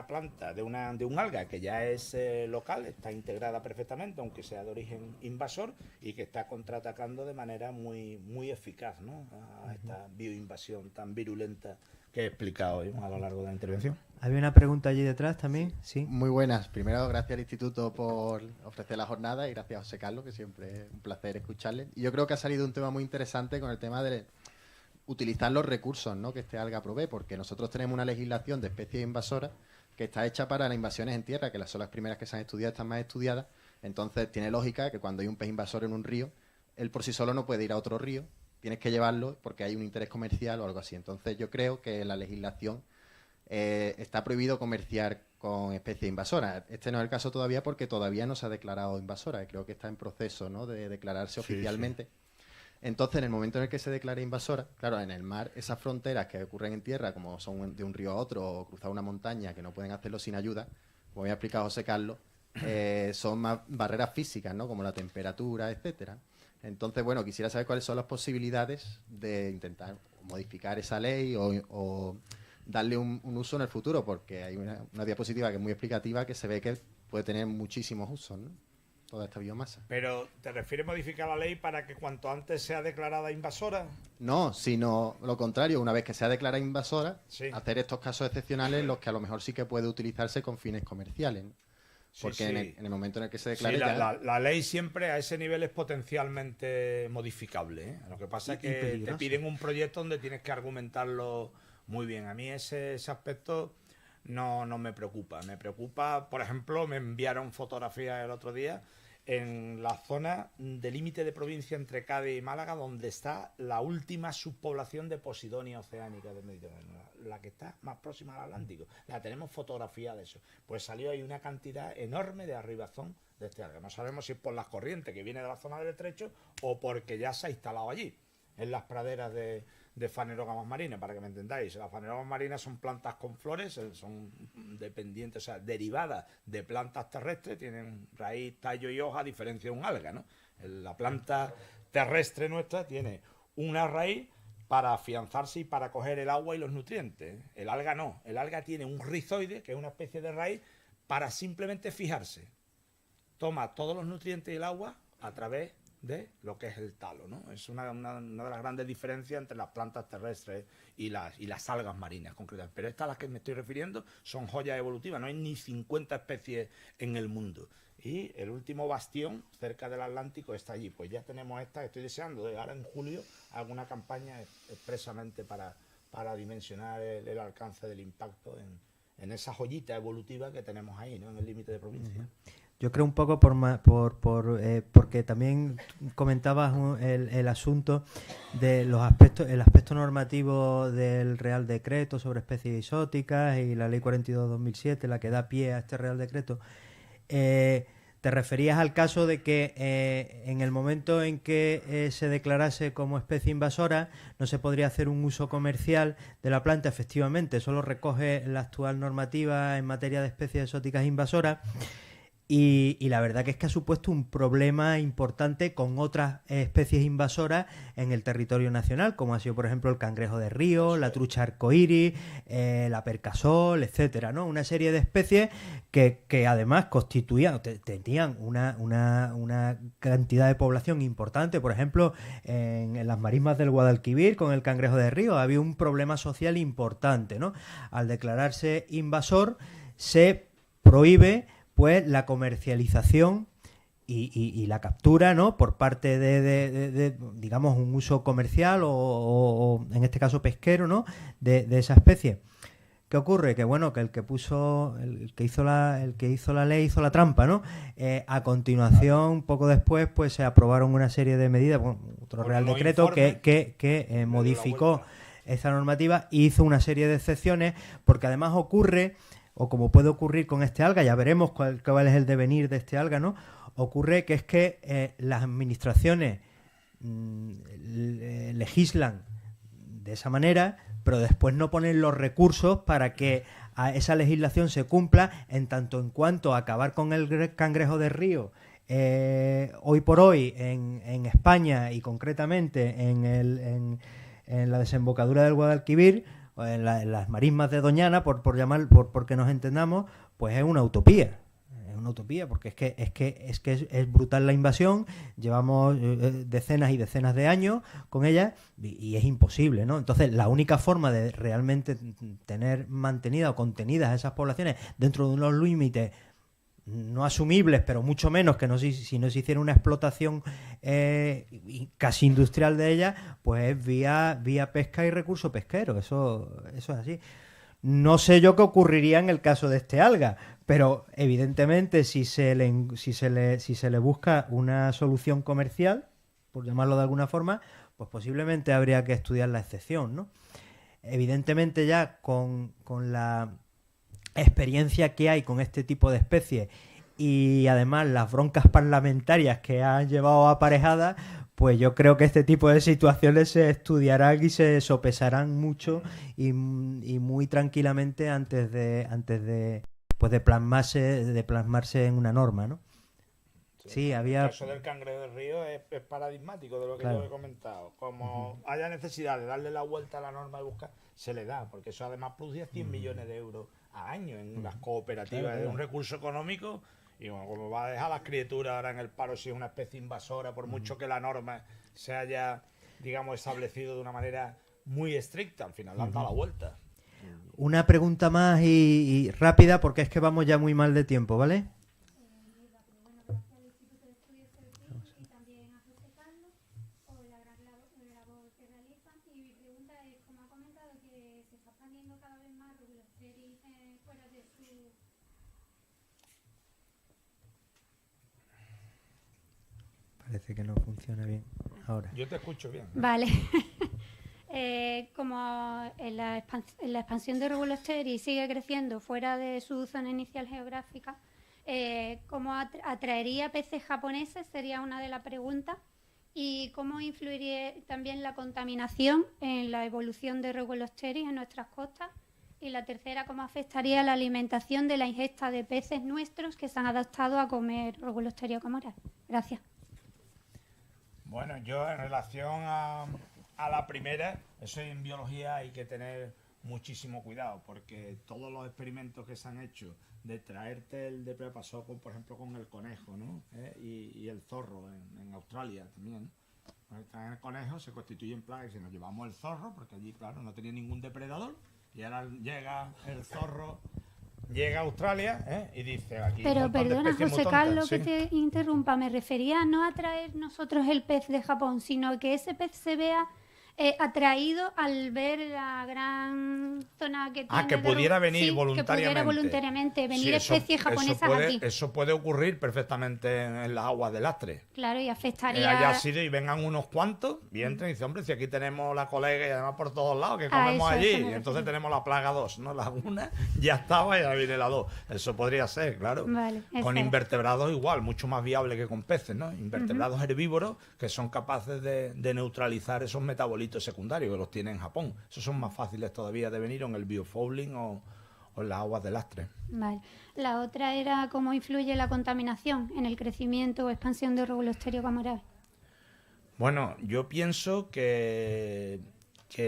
planta, de un alga que ya es local, está integrada perfectamente, aunque sea de origen invasor, y que está contraatacando de manera muy, muy eficaz, ¿no? A esta bioinvasión tan virulenta que he explicado hoy a lo largo de la intervención. Había una pregunta allí detrás también, sí. Muy buenas. Primero, gracias al Instituto por ofrecer la jornada y gracias a José Carlos, que siempre es un placer escucharle. Y yo creo que ha salido un tema muy interesante con el tema de utilizar los recursos, ¿no?, que este alga provee, porque nosotros tenemos una legislación de especies invasoras que está hecha para las invasiones en tierra, que son las primeras que se han estudiado, están más estudiadas. Entonces tiene lógica que cuando hay un pez invasor en un río, él por sí solo no puede ir a otro río, tienes que llevarlo porque hay un interés comercial o algo así. Entonces yo creo que la legislación está prohibido comerciar con especies invasoras. Este no es el caso todavía porque todavía no se ha declarado invasora. Creo que está en proceso, ¿no?, de declararse oficialmente. Sí. Entonces, en el momento en el que se declare invasora, claro, en el mar, esas fronteras que ocurren en tierra, como son de un río a otro o cruzar una montaña, que no pueden hacerlo sin ayuda, como había explicado José Carlos, son más barreras físicas, ¿no?, como la temperatura, etcétera. Entonces, bueno, quisiera saber cuáles son las posibilidades de intentar modificar esa ley o darle un uso en el futuro, porque hay una diapositiva que es muy explicativa que se ve que puede tener muchísimos usos, ¿no?, toda esta biomasa. ¿Pero te refieres a modificar la ley para que cuanto antes sea declarada invasora? No, sino lo contrario, una vez que sea declarada invasora, sí, hacer estos casos excepcionales en los que a lo mejor sí que puede utilizarse con fines comerciales, ¿no? Porque sí. En el momento en el que se declare... Sí, la ley siempre a ese nivel es potencialmente modificable, ¿eh? Lo que pasa es que te piden un proyecto donde tienes que argumentarlo muy bien. A mí ese aspecto no me preocupa. Me preocupa, por ejemplo, me enviaron fotografías el otro día en la zona de límite de provincia entre Cádiz y Málaga, donde está la última subpoblación de Posidonia oceánica del Mediterráneo, la que está más próxima al Atlántico. La tenemos fotografía de eso. Pues salió ahí una cantidad enorme de arribazón de este alga. No sabemos si es por las corrientes que viene de la zona del estrecho o porque ya se ha instalado allí, en las praderas de fanerógamas marinas, para que me entendáis. Las fanerógamas marinas son plantas con flores, son dependientes, o sea, derivadas de plantas terrestres, tienen raíz, tallo y hoja, a diferencia de un alga, ¿no? La planta terrestre nuestra tiene una raíz para afianzarse y para coger el agua y los nutrientes. El alga no. El alga tiene un rizoide, que es una especie de raíz, para simplemente fijarse. Toma todos los nutrientes y el agua a través de lo que es el talo, ¿no? Es una de las grandes diferencias entre las plantas terrestres y las algas marinas, concretamente. Pero estas a las que me estoy refiriendo son joyas evolutivas. No hay ni 50 especies en el mundo. Y el último bastión, cerca del Atlántico, está allí. Pues ya tenemos esta, estoy deseando de ahora en julio alguna campaña expresamente para dimensionar el alcance del impacto en esa joyita evolutiva que tenemos ahí, ¿no? En el límite de provincia. Yo creo un poco porque también comentabas el asunto de los aspectos, el aspecto normativo del Real Decreto sobre especies exóticas y la Ley 42/2007, la que da pie a este Real Decreto. Te referías al caso de que en el momento en que se declarase como especie invasora no se podría hacer un uso comercial de la planta. Efectivamente, solo recoge la actual normativa en materia de especies exóticas invasoras. Y la verdad que es que ha supuesto un problema importante con otras especies invasoras en el territorio nacional, como ha sido, por ejemplo, el cangrejo de río, la trucha arcoíris, la percasol, etcétera, ¿no? Una serie de especies que además tenían una cantidad de población importante. Por ejemplo, en las marismas del Guadalquivir, con el cangrejo de río, había un problema social importante, ¿no? Al declararse invasor, se prohíbe pues la comercialización y la captura, ¿no? Por parte de digamos, un uso comercial o en este caso pesquero, ¿no? De esa especie. ¿Qué ocurre? Que bueno, que el que hizo la ley hizo la trampa, ¿no? A continuación, poco después, pues se aprobaron una serie de medidas, otro Real Decreto que modificó esa normativa y hizo una serie de excepciones, porque además ocurre, o como puede ocurrir con este alga, ya veremos cuál es el devenir de este alga, ¿no? Ocurre que es que las administraciones legislan de esa manera, pero después no ponen los recursos para que esa legislación se cumpla, en tanto en cuanto a acabar con el cangrejo de río. Hoy por hoy en España y concretamente en la desembocadura del Guadalquivir, en las marismas de Doñana, porque nos entendamos, pues es una utopía. Es una utopía, porque es brutal la invasión. Llevamos decenas y decenas de años con ella y es imposible, ¿no? Entonces, la única forma de realmente tener mantenidas o contenidas esas poblaciones dentro de unos límites no asumibles, pero mucho menos que si no se hiciera una explotación casi industrial de ellas, pues es vía pesca y recurso pesquero. Eso es así. No sé yo qué ocurriría en el caso de este alga, pero evidentemente si se le busca una solución comercial, por llamarlo de alguna forma, pues posiblemente habría que estudiar la excepción, ¿no? Evidentemente ya con la experiencia que hay con este tipo de especies y además las broncas parlamentarias que han llevado aparejadas, pues yo creo que este tipo de situaciones se estudiarán y se sopesarán mucho y muy tranquilamente antes de plasmarse en una norma, ¿no? Sí, había... El caso del cangrejo del río es paradigmático de lo que Claro. yo he comentado. Como haya necesidad de darle la vuelta a la norma de buscar, se le da, porque eso además produce 100 millones de euros al año en las cooperativas. Claro. Es un recurso económico y bueno, como va a dejar a las criaturas ahora en el paro si es una especie invasora, por mucho que la norma se haya, digamos, establecido de una manera muy estricta, al final le han dado la vuelta. Una pregunta más y rápida, porque es que vamos ya muy mal de tiempo, ¿vale? Parece que no funciona bien ahora. Yo te escucho bien. Vale. Como en la expansión de Regulosteri sigue creciendo fuera de su zona inicial geográfica, ¿cómo atraería peces japoneses? Sería una de las preguntas. ¿Y cómo influiría también la contaminación en la evolución de Regulosteri en nuestras costas? Y la tercera, ¿cómo afectaría la alimentación de la ingesta de peces nuestros que se han adaptado a comer Regulosteri o camoral? Gracias. Bueno, yo en relación a a la primera, eso en biología hay que tener muchísimo cuidado, porque todos los experimentos que se han hecho de traerte el DP pasó con, por ejemplo, con el conejo, ¿no? Y el zorro en Australia también. Traen el conejo, se constituyen plagas y se nos llevamos el zorro, porque allí, claro, no tenía ningún depredador, y ahora llega el zorro, llega a Australia, y dice aquí. Pero perdona, José Carlos, sí, que te interrumpa, me refería no a traer nosotros el pez de Japón, sino que ese pez se vea atraído al ver la gran zona que tiene. Que pudiera venir sí, voluntariamente. Que pudiera voluntariamente venir Sí, especies japonesas aquí. Eso puede ocurrir perfectamente en las aguas de lastre. Claro, y afectaría. Haya sido y vengan unos cuantos y entren y dicen, hombre, si aquí tenemos la colega y además por todos lados que comemos allí, y entonces tenemos la plaga 2, ¿no? La 1 ya estaba y ahora viene la 2. Eso podría ser, claro. Vale, con invertebrados igual, mucho más viable que con peces, ¿no? Invertebrados herbívoros que son capaces de neutralizar esos metabolitos secundarios que los tiene en Japón. Esos son más fáciles todavía de venir en el biofouling o en las aguas de lastre. Vale. La otra era cómo influye la contaminación en el crecimiento o expansión de Regulosterio camorae. Bueno, yo pienso que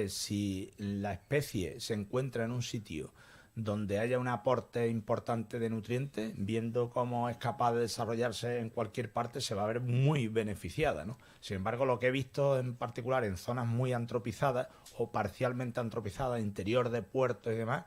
si la especie se encuentra en un sitio donde haya un aporte importante de nutrientes, viendo cómo es capaz de desarrollarse en cualquier parte, se va a ver muy beneficiada, ¿no? Sin embargo, lo que he visto en particular en zonas muy antropizadas o parcialmente antropizadas, interior de puertos y demás,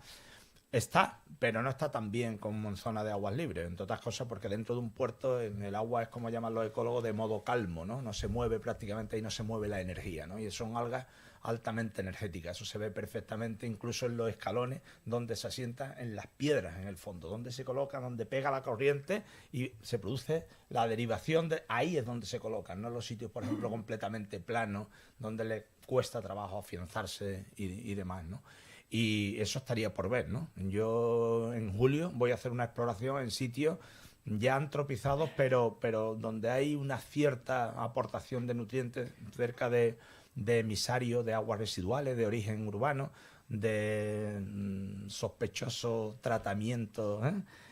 está, pero no está tan bien como en zona de aguas libres, entre otras cosas porque dentro de un puerto en el agua es como llaman los ecólogos de modo calmo, ¿no? No se mueve prácticamente y no se mueve la energía, ¿no? Y son algas altamente energéticas, eso se ve perfectamente incluso en los escalones donde se asienta en las piedras en el fondo, donde se coloca, donde pega la corriente y se produce la derivación ahí es donde se colocan, no los sitios por ejemplo completamente planos, donde le cuesta trabajo afianzarse y demás, ¿no? Y eso estaría por ver, ¿no? Yo en julio voy a hacer una exploración en sitios ya antropizados, pero donde hay una cierta aportación de nutrientes cerca de emisarios de aguas residuales de origen urbano, de sospechoso tratamiento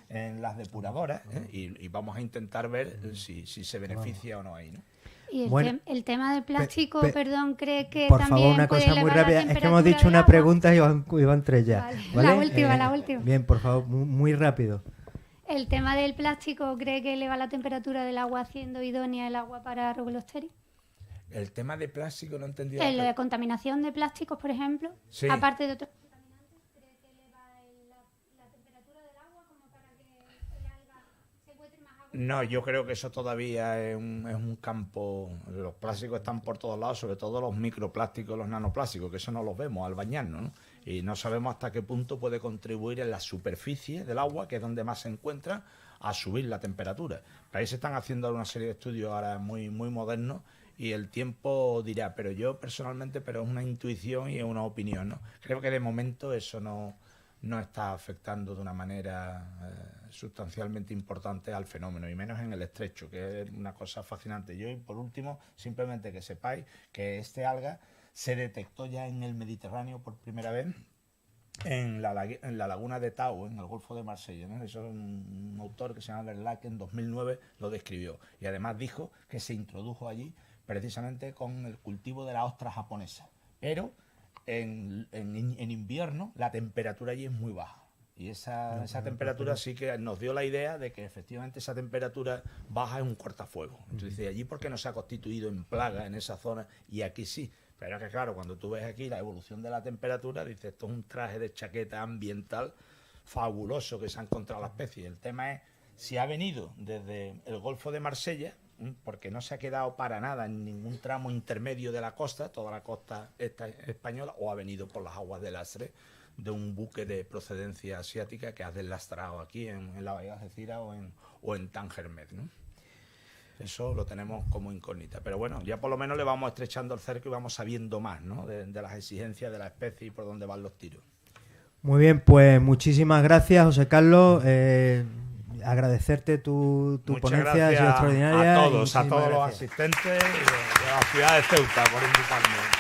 en las depuradoras, y vamos a intentar ver si se beneficia o no ahí, ¿no? Y el tema del plástico, perdón, cree que por también favor, una puede cosa muy elevar la rápida. Es que hemos temperatura dicho del una agua. pregunta y iban tres ya. Vale. ¿Vale? La última. Bien, por favor, muy rápido. ¿El tema del plástico cree que eleva la temperatura del agua haciendo idónea el agua para Regulosteria? El tema de plástico no entendí. La contaminación de plásticos, por ejemplo, sí. Aparte de otros contaminantes, ¿cree que eleva la temperatura del agua como para que el alga se encuentre más agua? No, yo creo que eso todavía es un campo. Los plásticos están por todos lados, sobre todo los microplásticos, los nanoplásticos, que eso no los vemos al bañarnos, ¿no? Y no sabemos hasta qué punto puede contribuir en la superficie del agua, que es donde más se encuentra, a subir la temperatura. Pero ahí se están haciendo una serie de estudios ahora muy, muy modernos y el tiempo dirá, pero yo personalmente, pero es una intuición y es una opinión, ¿no? Creo que de momento eso no está afectando de una manera sustancialmente importante al fenómeno, y menos en el estrecho, que es una cosa fascinante. Yo, y por último, simplemente que sepáis que este alga se detectó ya en el Mediterráneo por primera vez en la laguna de Tau, en el Golfo de Marsella, ¿no? Eso es un autor que se llama Verlac, en 2009 lo describió, y además dijo que se introdujo allí precisamente con el cultivo de la ostra japonesa, pero en invierno la temperatura allí es muy baja, y esa temperatura sí que nos dio la idea de que efectivamente esa temperatura baja es un cortafuegos. Entonces, allí ¿por qué no se ha constituido en plaga en esa zona y aquí sí? Pero que claro, cuando tú ves aquí la evolución de la temperatura, dices, esto es un traje de chaqueta ambiental fabuloso que se ha encontrado la especie. El tema es si ha venido desde el Golfo de Marsella, porque no se ha quedado para nada en ningún tramo intermedio de la costa, toda la costa española, o ha venido por las aguas del Lastre de un buque de procedencia asiática que ha deslastrado aquí en la bahía de Algeciras o en Tangermed, ¿no? Eso lo tenemos como incógnita. Pero bueno, ya por lo menos le vamos estrechando el cerco y vamos sabiendo más, ¿no? de las exigencias de la especie y por dónde van los tiros. Muy bien, pues muchísimas gracias, José Carlos. Agradecerte tu ponencia, ha sido extraordinaria. A todos los asistentes de la ciudad de Ceuta por invitarme.